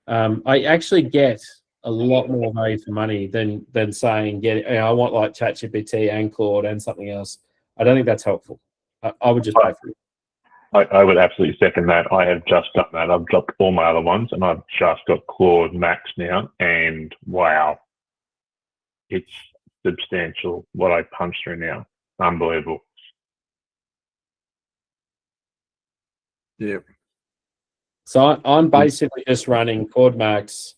I actually get a lot more value for money than saying I want like ChatGPT and Claude and something else. I don't think that's helpful. I would just pay for it. I would absolutely second that. I have just done that. I've dropped all my other ones, and I've just got Claude Max now, and wow, it's substantial what I punch through now. Unbelievable. Yeah. So I'm basically just running Claude Max.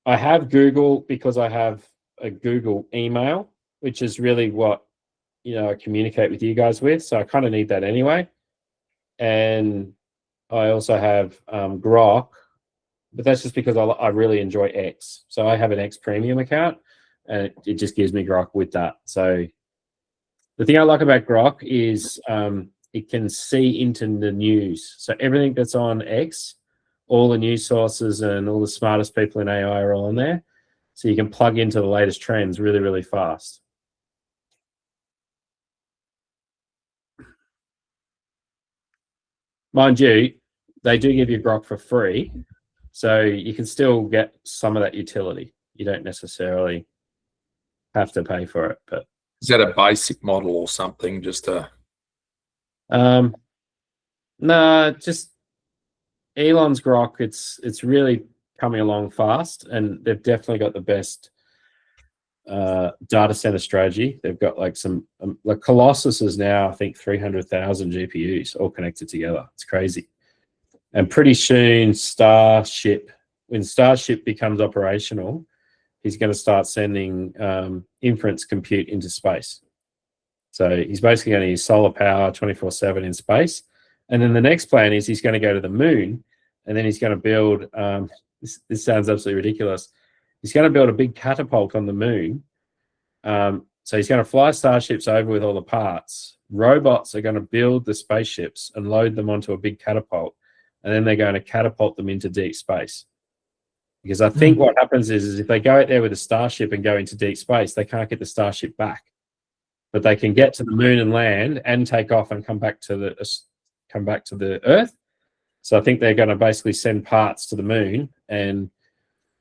I have Google because I have a Google email, which is really what I communicate with you guys with. So I kind of need that anyway. And I also have Grok, but that's just because I really enjoy X. So I have an X premium account, and it just gives me Grok with that. So the thing I like about Grok is it can see into the news. So everything that's on X, all the news sources and all the smartest people in AI are all on there. So you can plug into the latest trends really, really fast. Mind you, they do give you Grok for free, so you can still get some of that utility. You don't necessarily have to pay for it. But is that a basic model or something? Just a no, just Elon's Grok. It's really coming along fast, and they've definitely got the best data center strategy. They've got like some like Colossus is now, I think, 300,000 GPUs all connected together. It's crazy. And pretty soon when Starship becomes operational, he's going to start sending inference compute into space. So he's basically going to use solar power 24/7 in space. And then the next plan is he's going to go to the moon, and then he's going to build this sounds absolutely ridiculous. He's going to build a big catapult on the moon. So he's going to fly starships over with all the parts. Robots are going to build the spaceships and load them onto a big catapult, and then they're going to catapult them into deep space. Because I think what happens is if they go out there with a starship and go into deep space, they can't get the starship back. But they can get to the moon and land and take off and come back to the Earth. So I think they're going to basically send parts to the moon and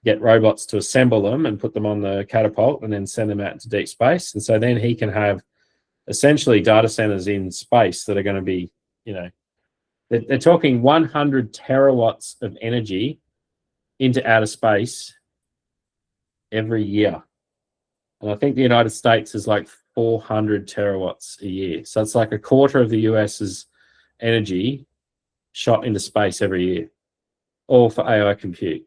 get robots to assemble them and put them on the catapult and then send them out into deep space. And so then he can have essentially data centers in space that are going to be, they're talking 100 terawatts of energy into outer space every year. And I think the United States is like 400 terawatts a year. So it's like a quarter of the US's energy shot into space every year, all for AI compute.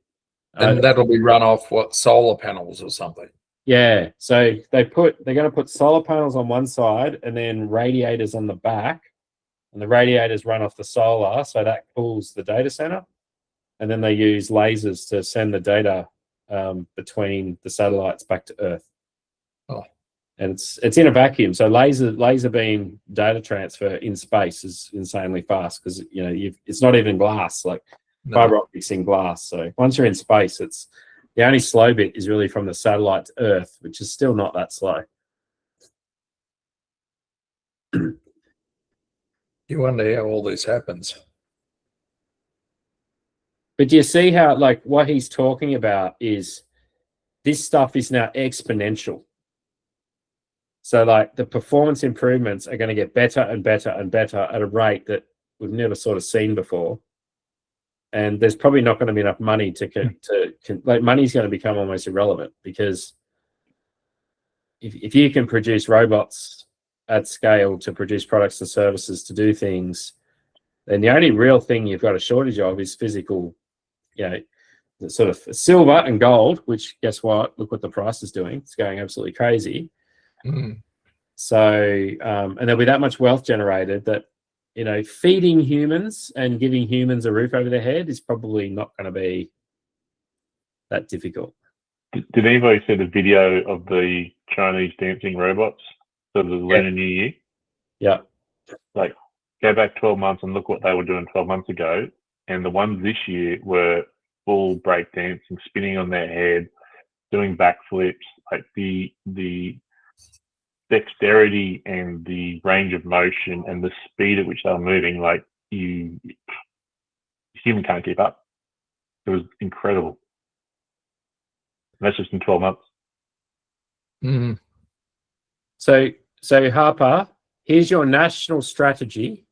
and that'll be run off what, solar panels or something? Yeah. So they're going to put solar panels on one side and then radiators on the back, and the radiators run off the solar, so that cools the data center. And then they use lasers to send the data between the satellites back to Earth. Oh. And it's in a vacuum. So laser beam data transfer in space is insanely fast because it's not even glass, like fiber optics in glass. So once you're in space, it's the only slow bit is really from the satellite to Earth, which is still not that slow. You wonder how all this happens. But do you see how, like, what he's talking about is this stuff is now exponential. So, like, the performance improvements are going to get better and better and better at a rate that we've never sort of seen before. And there's probably not going to be enough money like, money's going to become almost irrelevant, because if you can produce robots at scale to produce products and services to do things, then the only real thing you've got a shortage of is physical, sort of silver and gold, which, guess what? Look what the price is doing. It's going absolutely crazy. So, and there'll be that much wealth generated that, feeding humans and giving humans a roof over their head is probably not going to be that difficult. Did anybody see the video of the Chinese dancing robots for the Lunar New Year? Yeah. Like, go back 12 months and look what they were doing 12 months ago, and the ones this year were full breakdancing, spinning on their head, doing backflips. Like the dexterity and the range of motion and the speed at which they were moving, like human can't keep up. It was incredible. And that's just in 12 months. Mm. So Harper, here's your national strategy.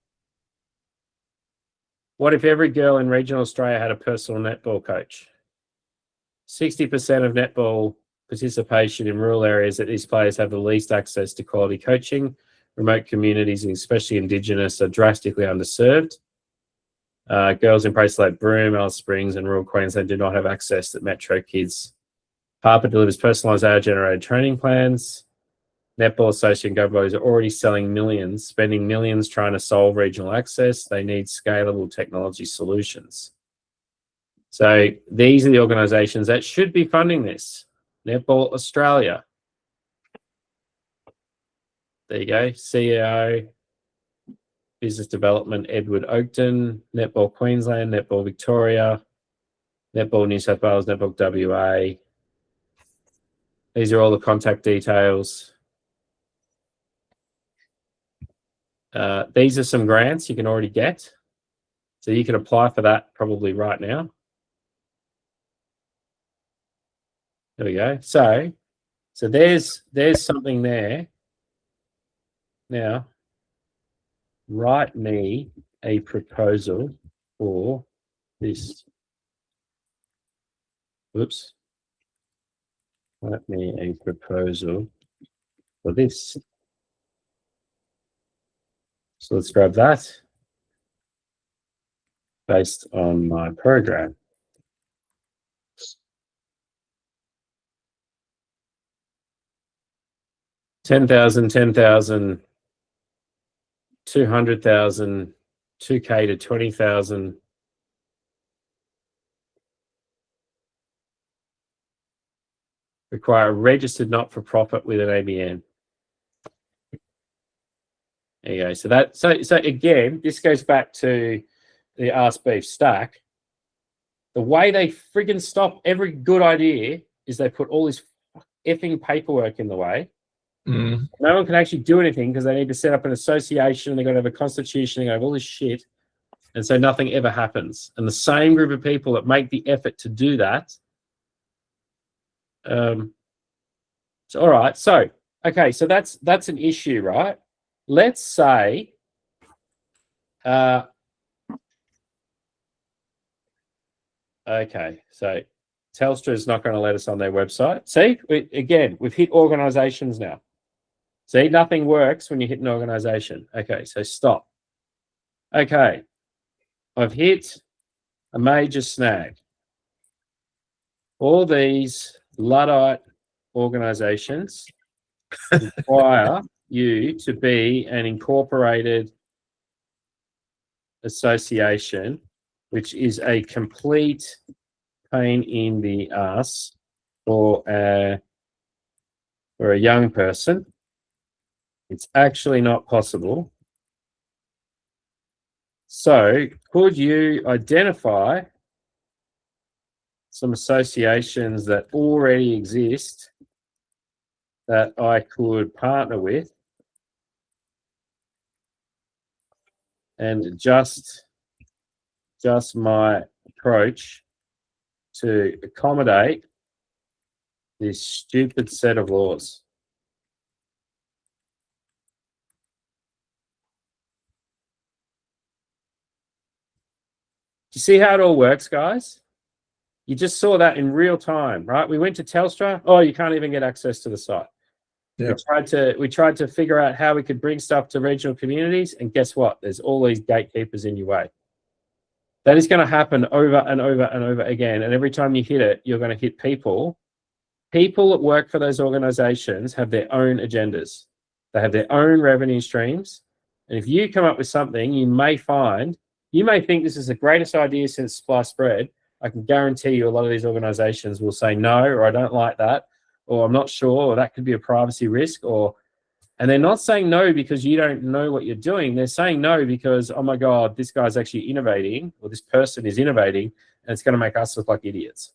What if every girl in regional Australia had a personal netball coach? 60% of netball participation in rural areas that these players have the least access to quality coaching. Remote communities, and especially Indigenous, are drastically underserved. Girls in places like Broome, Alice Springs, and rural Queensland do not have access that metro kids. Harper delivers personalised AI-generated training plans. Netball Association and government are already selling millions, spending millions trying to solve regional access. They need scalable technology solutions. So these are the organisations that should be funding this. Netball Australia. There you go. CEO, Business Development, Edward Oakton. Netball Queensland, Netball Victoria, Netball New South Wales, Netball WA. These are all the contact details. These are some grants you can already get. So you can apply for that probably right now. There we go. So there's something there. Now, write me a proposal for this. Whoops. Write me a proposal for this. So let's grab that based on my program. $10,000, $10,000, $200,000, $2K to $20,000. Require a registered not-for-profit with an ABN. There you go. So again, this goes back to the AskBeevs stack. The way they friggin' stop every good idea is they put all this effing paperwork in the way. Mm. No one can actually do anything because they need to set up an association. They've got to have a constitution. They've got to have all this shit. And so nothing ever happens. And the same group of people that make the effort to do that. So, all right. So, okay. So that's an issue, right? Let's say, okay. So Telstra is not going to let us on their website. See, we've hit organizations now. See, nothing works when you hit an organization. Okay, so stop. Okay, I've hit a major snag. All these Luddite organizations require you to be an incorporated association, which is a complete pain in the ass for a young person. It's actually not possible. So could you identify some associations that already exist that I could partner with and adjust my approach to accommodate this stupid set of laws? You see how it all works, guys? You just saw that in real time, right? We went to Telstra. Oh, you can't even get access to the site. Yep. We tried to figure out how we could bring stuff to regional communities, and guess what? There's all these gatekeepers in your way. That is going to happen over and over and over again. And every time you hit it, you're going to hit people. People that work for those organizations have their own agendas. They have their own revenue streams. And if you come up with something, you may think this is the greatest idea since sliced bread. I can guarantee you a lot of these organizations will say no, or I don't like that, or I'm not sure, or that could be a privacy risk, or And they're not saying no because you don't know what you're doing. They're saying no because, oh my God, this guy's actually innovating, or this person is innovating, and it's going to make us look like idiots.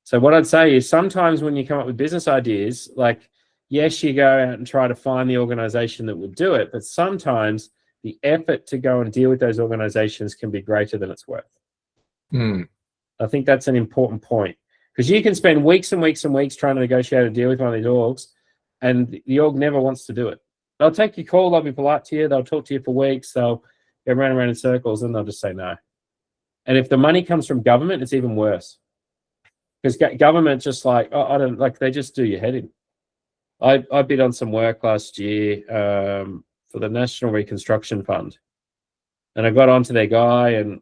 So what I'd say is sometimes when you come up with business ideas, like, yes, you go out and try to find the organization that would do it, but sometimes the effort to go and deal with those organizations can be greater than it's worth. I think that's an important point, because you can spend weeks and weeks and weeks trying to negotiate a deal with one of these orgs, and the org never wants to do it. They'll take your call, they'll be polite to you, they'll talk to you for weeks, they'll go round and round in circles, and they'll just say no. And if the money comes from government, it's even worse. Because government just like, oh, I don't like, they just do your head in. I bid on some work last year for the National Reconstruction Fund, and I got onto their guy and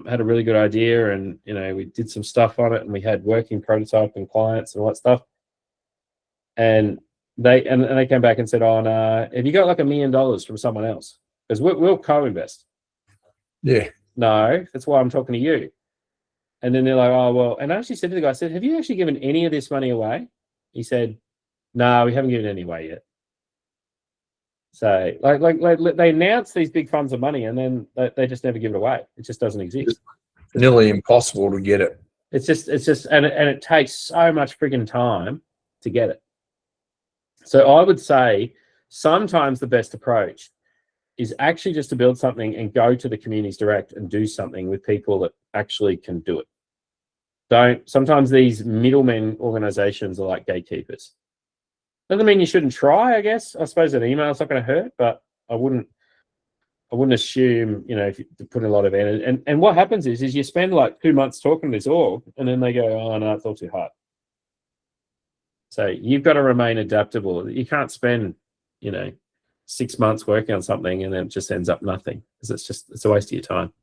had a really good idea, and we did some stuff on it, and we had working prototype and clients and all that stuff. And they came back and said, "Oh, no, have you got like $1 million from someone else? Because we'll co-invest." Yeah. No, that's why I'm talking to you. And then they're like, "Oh, well," and I actually said to the guy, I said, "Have you actually given any of this money away?" He said, "No, we haven't given any away yet." So like they announce these big funds of money, and then they just never give it away. It just doesn't exist. It's nearly impossible to get it. It's just and it takes so much friggin' time to get it. So I would say sometimes the best approach is actually just to build something and go to the communities direct and do something with people that actually can do it. Sometimes these middlemen organizations are like gatekeepers. Doesn't mean you shouldn't try, I guess. I suppose an email is not going to hurt, but I wouldn't assume, if you put a lot of energy. And what happens is you spend like 2 months talking to this org, and then they go, "Oh no, it's all too hard." So you've got to remain adaptable. You can't spend, 6 months working on something and then it just ends up nothing, because it's a waste of your time.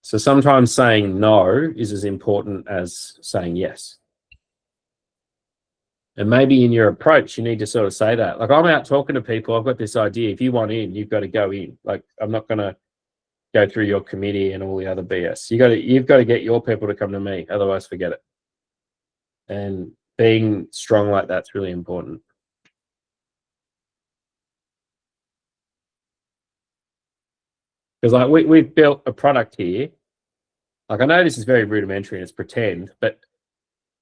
So sometimes saying no is as important as saying yes. And maybe in your approach, you need to sort of say that. Like, I'm out talking to people, I've got this idea. If you want in, you've got to go in. Like, I'm not going to go through your committee and all the other BS. You've got to get your people to come to me. Otherwise, forget it. And being strong like that's really important. Because like we've built a product here. Like, I know this is very rudimentary and it's pretend, but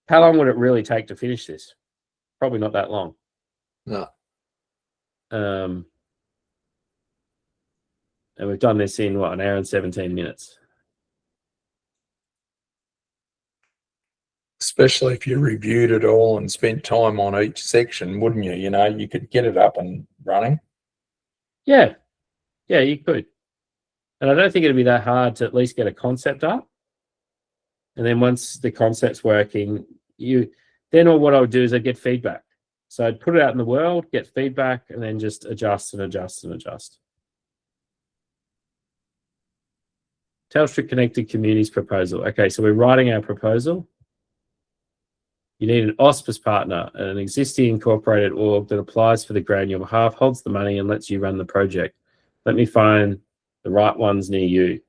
how long would it really take to finish this? Probably not that long. No. And we've done this in what, 1 hour and 17 minutes. Especially if you reviewed it all and spent time on each section, wouldn't you? You could get it up and running. Yeah, you could. And I don't think it'd be that hard to at least get a concept up. And then once the concept's working, what I would do is I'd get feedback. So I'd put it out in the world, get feedback, and then just adjust and adjust and adjust. Telstra Connected Communities proposal. Okay, so we're writing our proposal. You need an auspice partner, an existing incorporated org that applies for the grant on your behalf, holds the money, and lets you run the project. Let me find the right ones near you.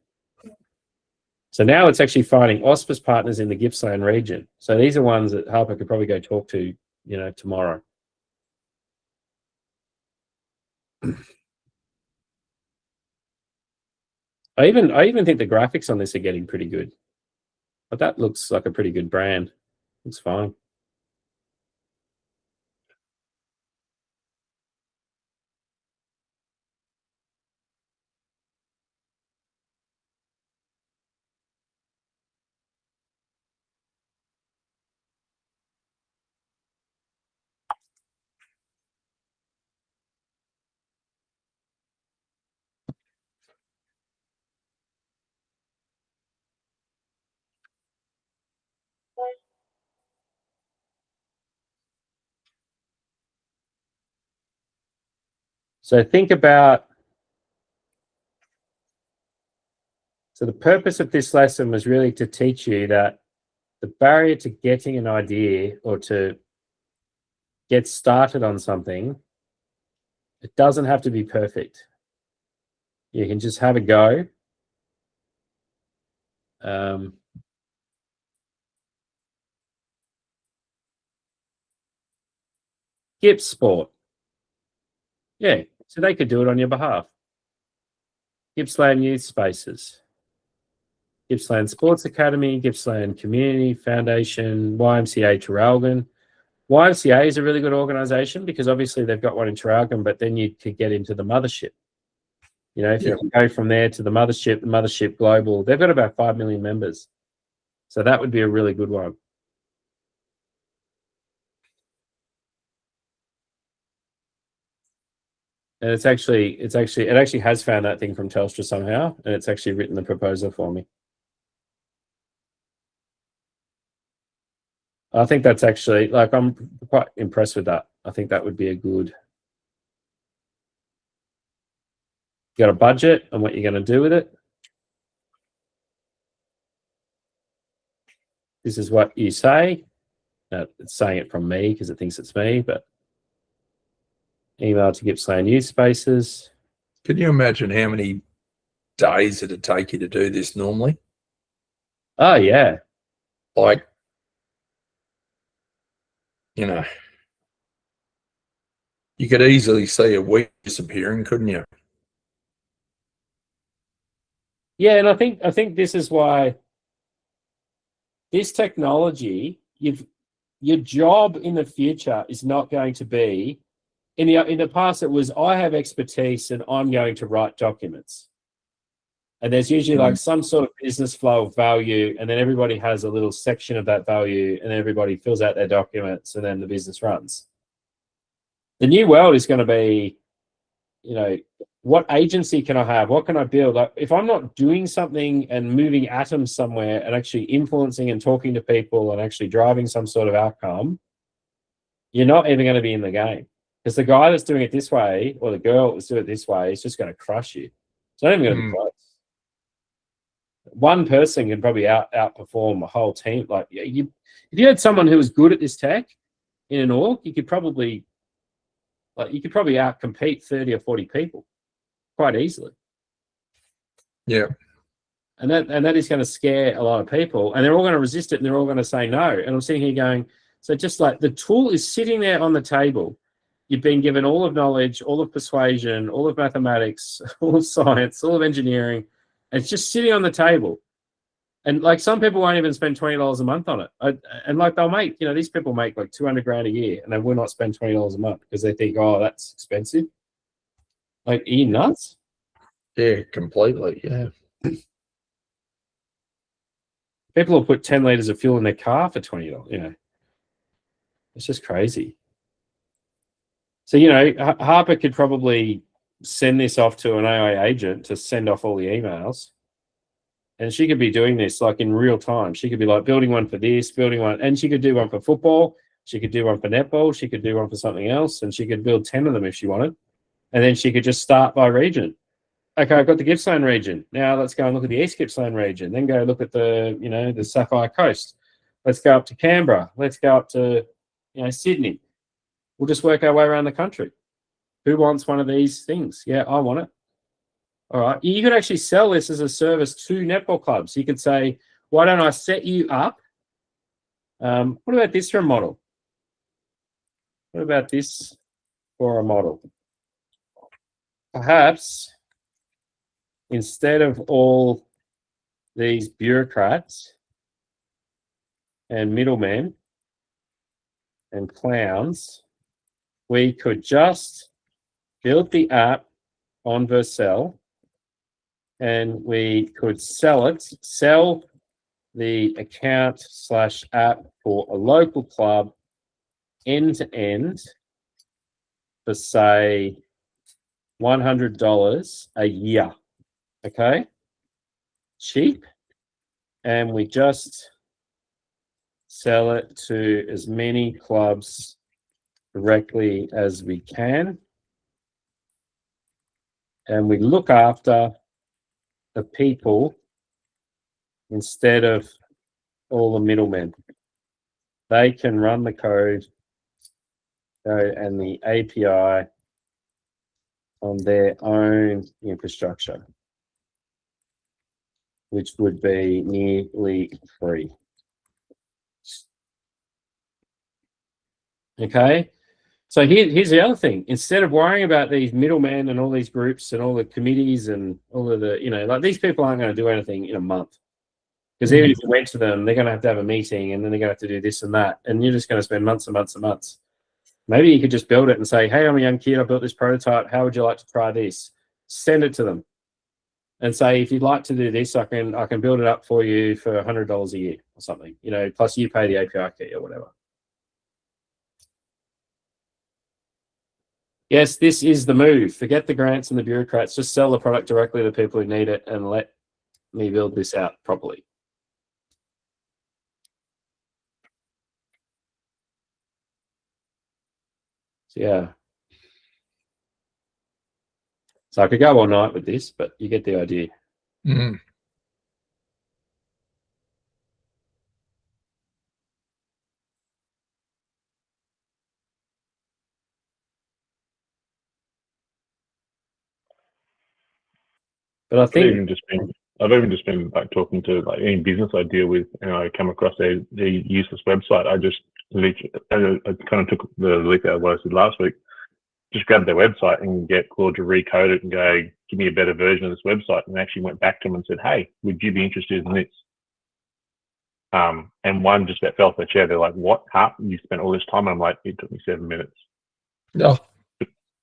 So now it's actually finding auspice partners in the Gippsland region. So these are ones that Harper could probably go talk to, tomorrow. I even think the graphics on this are getting pretty good. But that looks like a pretty good brand. It's fine. So think about, so the purpose of this lesson was really to teach you that the barrier to getting an idea or to get started on something, it doesn't have to be perfect. You can just have a go. Gips Sport. Yeah, so they could do it on your behalf. Gippsland Youth Spaces. Gippsland Sports Academy, Gippsland Community Foundation, YMCA Traralgon. YMCA is a really good organisation because obviously they've got one in Traralgon, but then you could get into the mothership. You know, if you go from there to the Mothership Global, they've got about 5 million members. So that would be a really good one. And it actually has found that thing from Telstra somehow, and it's actually written the proposal for me. I think that's actually, like, I'm quite impressed with that. I think that would be a good. You got a budget and what you're going to do with it. This is what you say. It's saying it from me because it thinks it's me, but email to Gippsland Youth Spaces. Can you imagine how many days it'd take you to do this normally? Oh, yeah. Like, you know, you could easily see a week disappearing, couldn't you? Yeah, and I think this is why this technology, your job in the future is not going to be, in the past it was, I have expertise and I'm going to write documents. And there's usually like some sort of business flow of value, and then everybody has a little section of that value, and everybody fills out their documents, and then the business runs. The new world is going to be, you know, what agency can I have? What can I build? Like, if I'm not doing something and moving atoms somewhere and actually influencing and talking to people and actually driving some sort of outcome, you're not even going to be in the game. Because the guy that's doing it this way, or the girl that's doing it this way, is just going to crush you. It's not even going to be close. One person can probably outperform a whole team. Like, if you had someone who was good at this tech in an org, you could probably outcompete 30 or 40 people quite easily. Yeah. And that is going to scare a lot of people, and they're all going to resist it, and they're all going to say no. And I'm sitting here going, so just like the tool is sitting there on the table. You've been given all of knowledge, all of persuasion, all of mathematics, all of science, all of engineering. It's just sitting on the table. And like, some people won't even spend $20 a month on it. And like, they'll make, you know, these people make like 200 grand a year, and they will not spend $20 a month because they think, oh, that's expensive. Like, are you nuts? Yeah, completely. Yeah. People will put 10 liters of fuel in their car for $20, you know. It's just crazy. So, you know, Harper could probably send this off to an AI agent to send off all the emails. And she could be doing this like in real time. She could be like building one for this, building one, and she could do one for football. She could do one for netball. She could do one for something else, and she could build 10 of them if she wanted. And then she could just start by region. Okay, I've got the Gippsland region. Now let's go and look at the East Gippsland region. Then go look at the, you know, the Sapphire Coast. Let's go up to Canberra. Let's go up to, you know, Sydney. We'll just work our way around the country. Who wants one of these things? Yeah, I want it. All right. You could actually sell this as a service to netball clubs. You could say, why don't I set you up? What about this for a model? What about this for a model? Perhaps instead of all these bureaucrats and middlemen and clowns, we could just build the app on Vercel, and we could sell the account/app for a local club end to end for, say, $100 a year. Okay, cheap, and we just sell it to as many clubs directly as we can, and we look after the people instead of all the middlemen. They can run the code and the API on their own infrastructure, which would be nearly free. Okay, So here's the other thing. Instead of worrying about these middlemen and all these groups and all the committees and all of the, like these people aren't going to do anything in a month. Because even if you went to them, they're going to have a meeting and then they're going to have to do this and that. And you're just going to spend months and months and months. Maybe you could just build it and say, hey, I'm a young kid. I built this prototype. How would you like to try this? Send it to them and say, if you'd like to do this, I can build it up for you for $100 a year or something, plus you pay the API key or whatever. Yes, this is the move. Forget the grants and the bureaucrats. Just sell the product directly to people who need it and let me build this out properly. So, yeah. So I could go all night with this, but you get the idea. Mm. But I think I've even just been like talking to like any business I deal with, and I come across their useless website. I kind of took the leap out of what I said last week. Just grabbed their website and get Claude to recode it and go, give me a better version of this website. And actually went back to them and said, hey, would you be interested in this? And one just about fell off the chair. They're like, what? Huh? You spent all this time? And I'm like, it took me 7 minutes. No.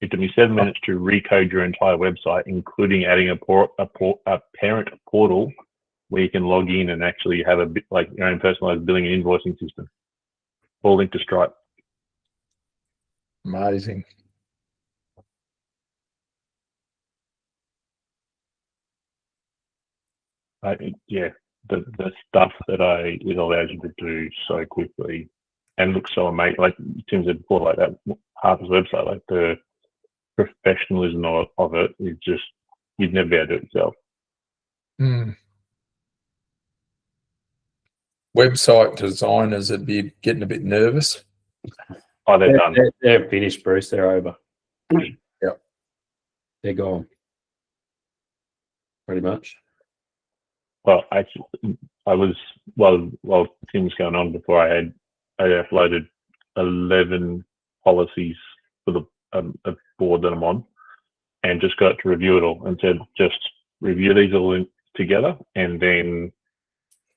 It took me 7 minutes to recode your entire website, including adding a parent portal where you can log in and actually have a bit like your own personalized billing and invoicing system, all linked to Stripe. Amazing. The stuff that it allows you to do so quickly and looks so amazing. Like Tim said before, like that Harper's website, like the professionalism of it is just, you'd never be able to do it yourself. Mm. Website designers would be getting a bit nervous. Oh, they're done. They're finished, Bruce. They're over. Yep. They're gone. Pretty much. Well, I was while Tim was going on before, I uploaded 11 policies for the a board that I'm on, and just got to review it all and said, just review these all together and then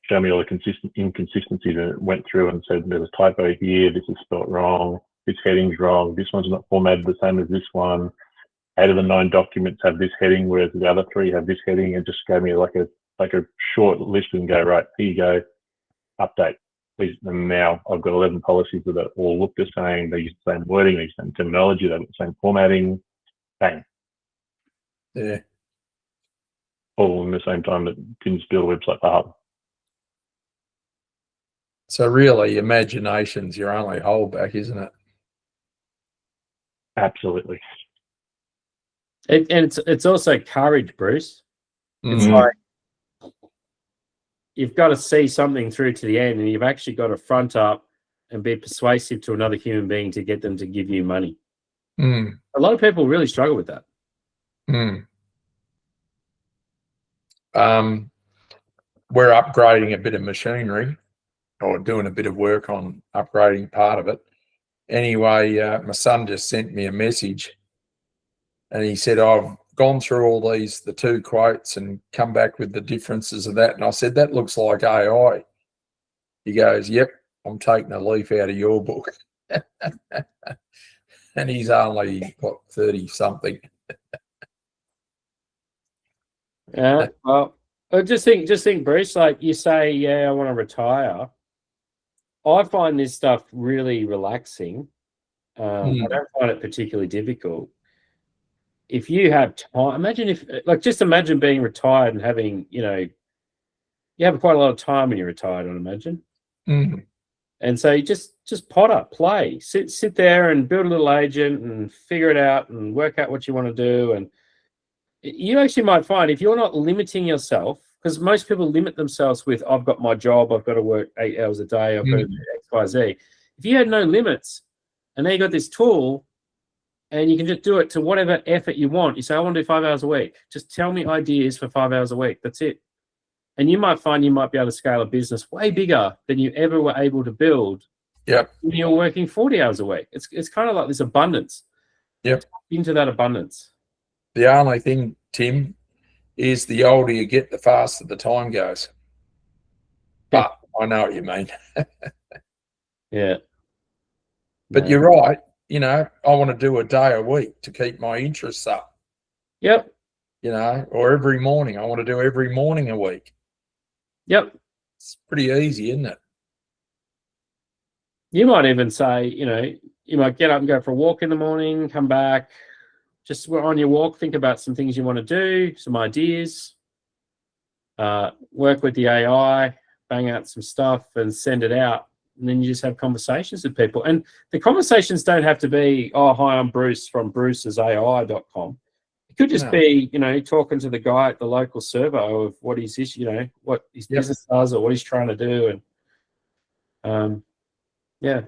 show me all the inconsistencies. And it went through and said, there's a typo here, this is spelled wrong, this heading's wrong, this one's not formatted the same as this one. 8 of the 9 documents have this heading, whereas the other 3 have this heading, and just gave me like a short list and go, right, here you go, update. Please. And now I've got 11 policies that all look the same, they use the same wording, they use the same terminology, they have the same formatting, bang. Yeah. All in the same time that Tim's build a website for Harper. So really, imagination's your only holdback, isn't it? Absolutely. And it's also courage, Bruce. It's Mm-hmm. like you've got to see something through to the end, and you've actually got to front up and be persuasive to another human being to get them to give you money. Mm. A lot of people really struggle with that. Mm. We're upgrading a bit of machinery, or doing a bit of work on upgrading part of it. Anyway, my son just sent me a message, and he said, I've gone through all the 2 quotes and come back with the differences of that. And I said, that looks like AI. He goes, yep, I'm taking a leaf out of your book. And he's only, 30 something. Yeah. Well, just think, Bruce, like you say, yeah, I want to retire. I find this stuff really relaxing. I don't find it particularly difficult. If you have time, imagine being retired and having, you have quite a lot of time when you're retired, I'd imagine. Mm. And so you just potter, play, sit there and build a little agent and figure it out and work out what you want to do. And you actually might find, if you're not limiting yourself, because most people limit themselves with, I've got my job, I've got to work 8 hours a day, I've got to do X, Y, Z. If you had no limits and then you got this tool, and you can just do it to whatever effort you want. You say, I want to do 5 hours a week. Just tell me ideas for 5 hours a week. That's it. And you might find you might be able to scale a business way bigger than you ever were able to build Yep. when you're working 40 hours a week. It's kind of like this abundance. Yep. Into that abundance. The only thing, Tim, is the older you get, the faster the time goes. But I know what you mean. Yeah. But you're right. You know, I want to do a day a week to keep my interests up. Yep. You know, or every morning. I want to do every morning a week. Yep. It's pretty easy, isn't it? You might even say, you know, you might get up and go for a walk in the morning, come back, just on your walk, think about some things you want to do, some ideas, work with the AI, bang out some stuff and send it out. And then you just have conversations with people. And the conversations don't have to be, oh, hi, I'm Bruce from brucesai.com. It could just be, you know, talking to the guy at the local servo of what his issue, you know, what his business does or what he's trying to do. And yeah.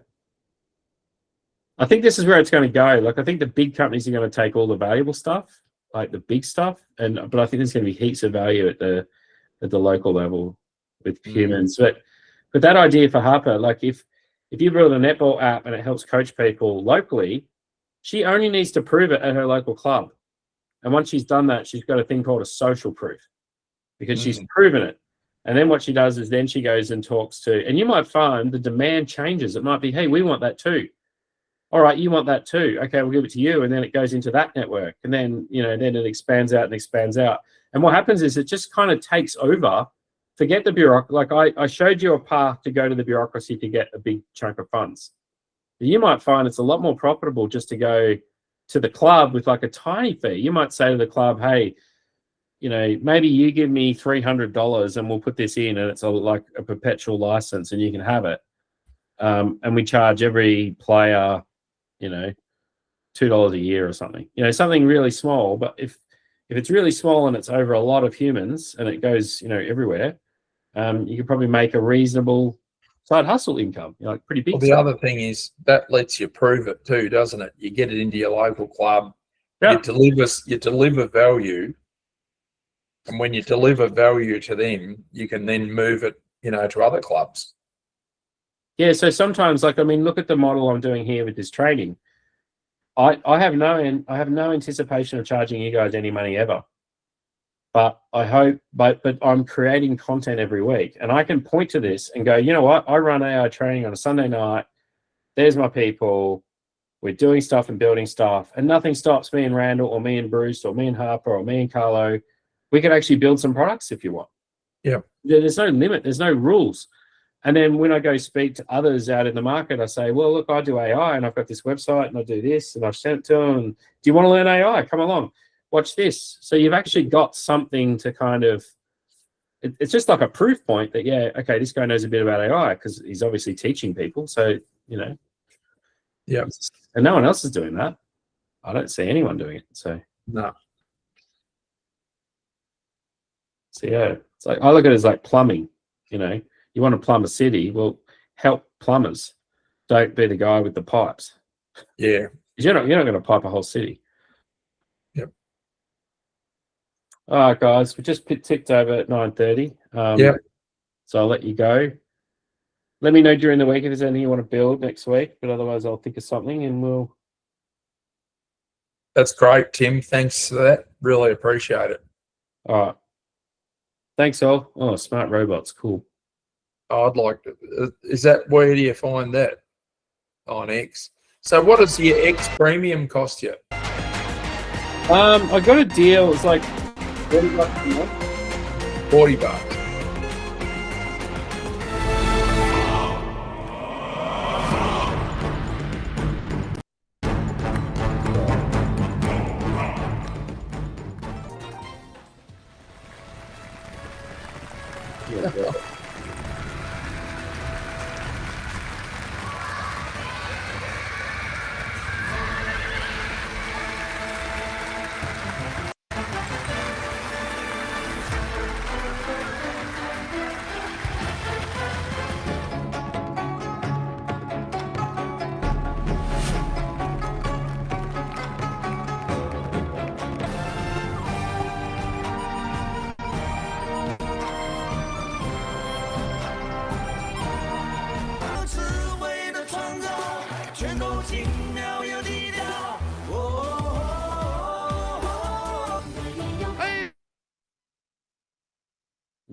I think this is where it's going to go. Like, I think the big companies are going to take all the valuable stuff, like the big stuff, but I think there's going to be heaps of value at the local level with humans. But that idea for Harper, like if you build a netball app and it helps coach people locally, she only needs to prove it at her local club. And once she's done that, she's got a thing called a social proof because she's proven it. And then what she does is then she goes and talks to, and you might find the demand changes. It might be, hey, we want that too. All right, you want that too. Okay, we'll give it to you. And then it goes into that network. And then, you know, then it expands out and expands out. And what happens is it just kind of takes over. Forget the bureaucracy. Like I showed you a path to go to the bureaucracy to get a big chunk of funds. You might find it's a lot more profitable just to go to the club with like a tiny fee. You might say to the club, hey, you know, maybe you give me $300 and we'll put this in and it's like a perpetual license and you can have it. And we charge every player, you know, $2 a year or something, you know, something really small. But if it's really small and it's over a lot of humans and it goes, you know, everywhere, you could probably make a reasonable side hustle income, you know, like pretty big. Well, the other thing is that lets you prove it too, doesn't it? You get it into your local club, you deliver value. And when you deliver value to them, you can then move it, you know, to other clubs. Yeah, so sometimes, like, I mean, look at the model I'm doing here with this training. I have no anticipation of charging you guys any money ever. But I hope, but I'm creating content every week, and I can point to this and go, you know what? I run AI training on a Sunday night. There's my people. We're doing stuff and building stuff, and nothing stops me and Randall or me and Bruce or me and Harper or me and Carlo. We can actually build some products if you want. Yeah. There's no limit. There's no rules. And then when I go speak to others out in the market, I say, well, look, I do AI and I've got this website and I do this and I've sent it to them. And do you want to learn AI? Come along, watch this. So you've actually got something to kind of, it's just like a proof point that, yeah, okay, this guy knows a bit about AI because he's obviously teaching people. So, you know. Yeah. And no one else is doing that. I don't see anyone doing it. So. No. So, yeah, it's like, I look at it as like plumbing, you know. You want to plumb a city, well, help plumbers. Don't be the guy with the pipes. Yeah. You're not going to pipe a whole city. Yep. All right, guys, we just ticked over at 9:30. Yep. So I'll let you go. Let me know during the week if there's anything you want to build next week, but otherwise I'll think of something and we'll. That's great, Tim. Thanks for that. Really appreciate it. All right. Thanks, all. Oh, smart robots. Cool. I'd like to. Is that where do you find that on X? So what does your X premium cost you? I got a deal. It's like $40 a month. $40. Yeah.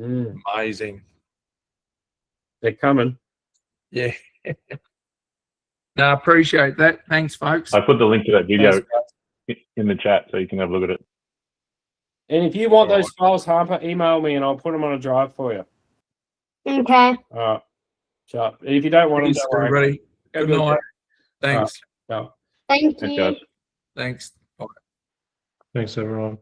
Amazing. They're coming. Yeah. No, I appreciate that. Thanks, folks. I put the link to that video Thanks, guys. in the chat so you can have a look at it. And if you want those files, Harper, email me and I'll put them on a drive for you. Okay. All right. Sure. If you don't want them, Thanks, don't worry. everybody. Go Good night. it. Thanks. Go. Thank Thanks, you. guys. Thanks. Bye. Thanks, everyone.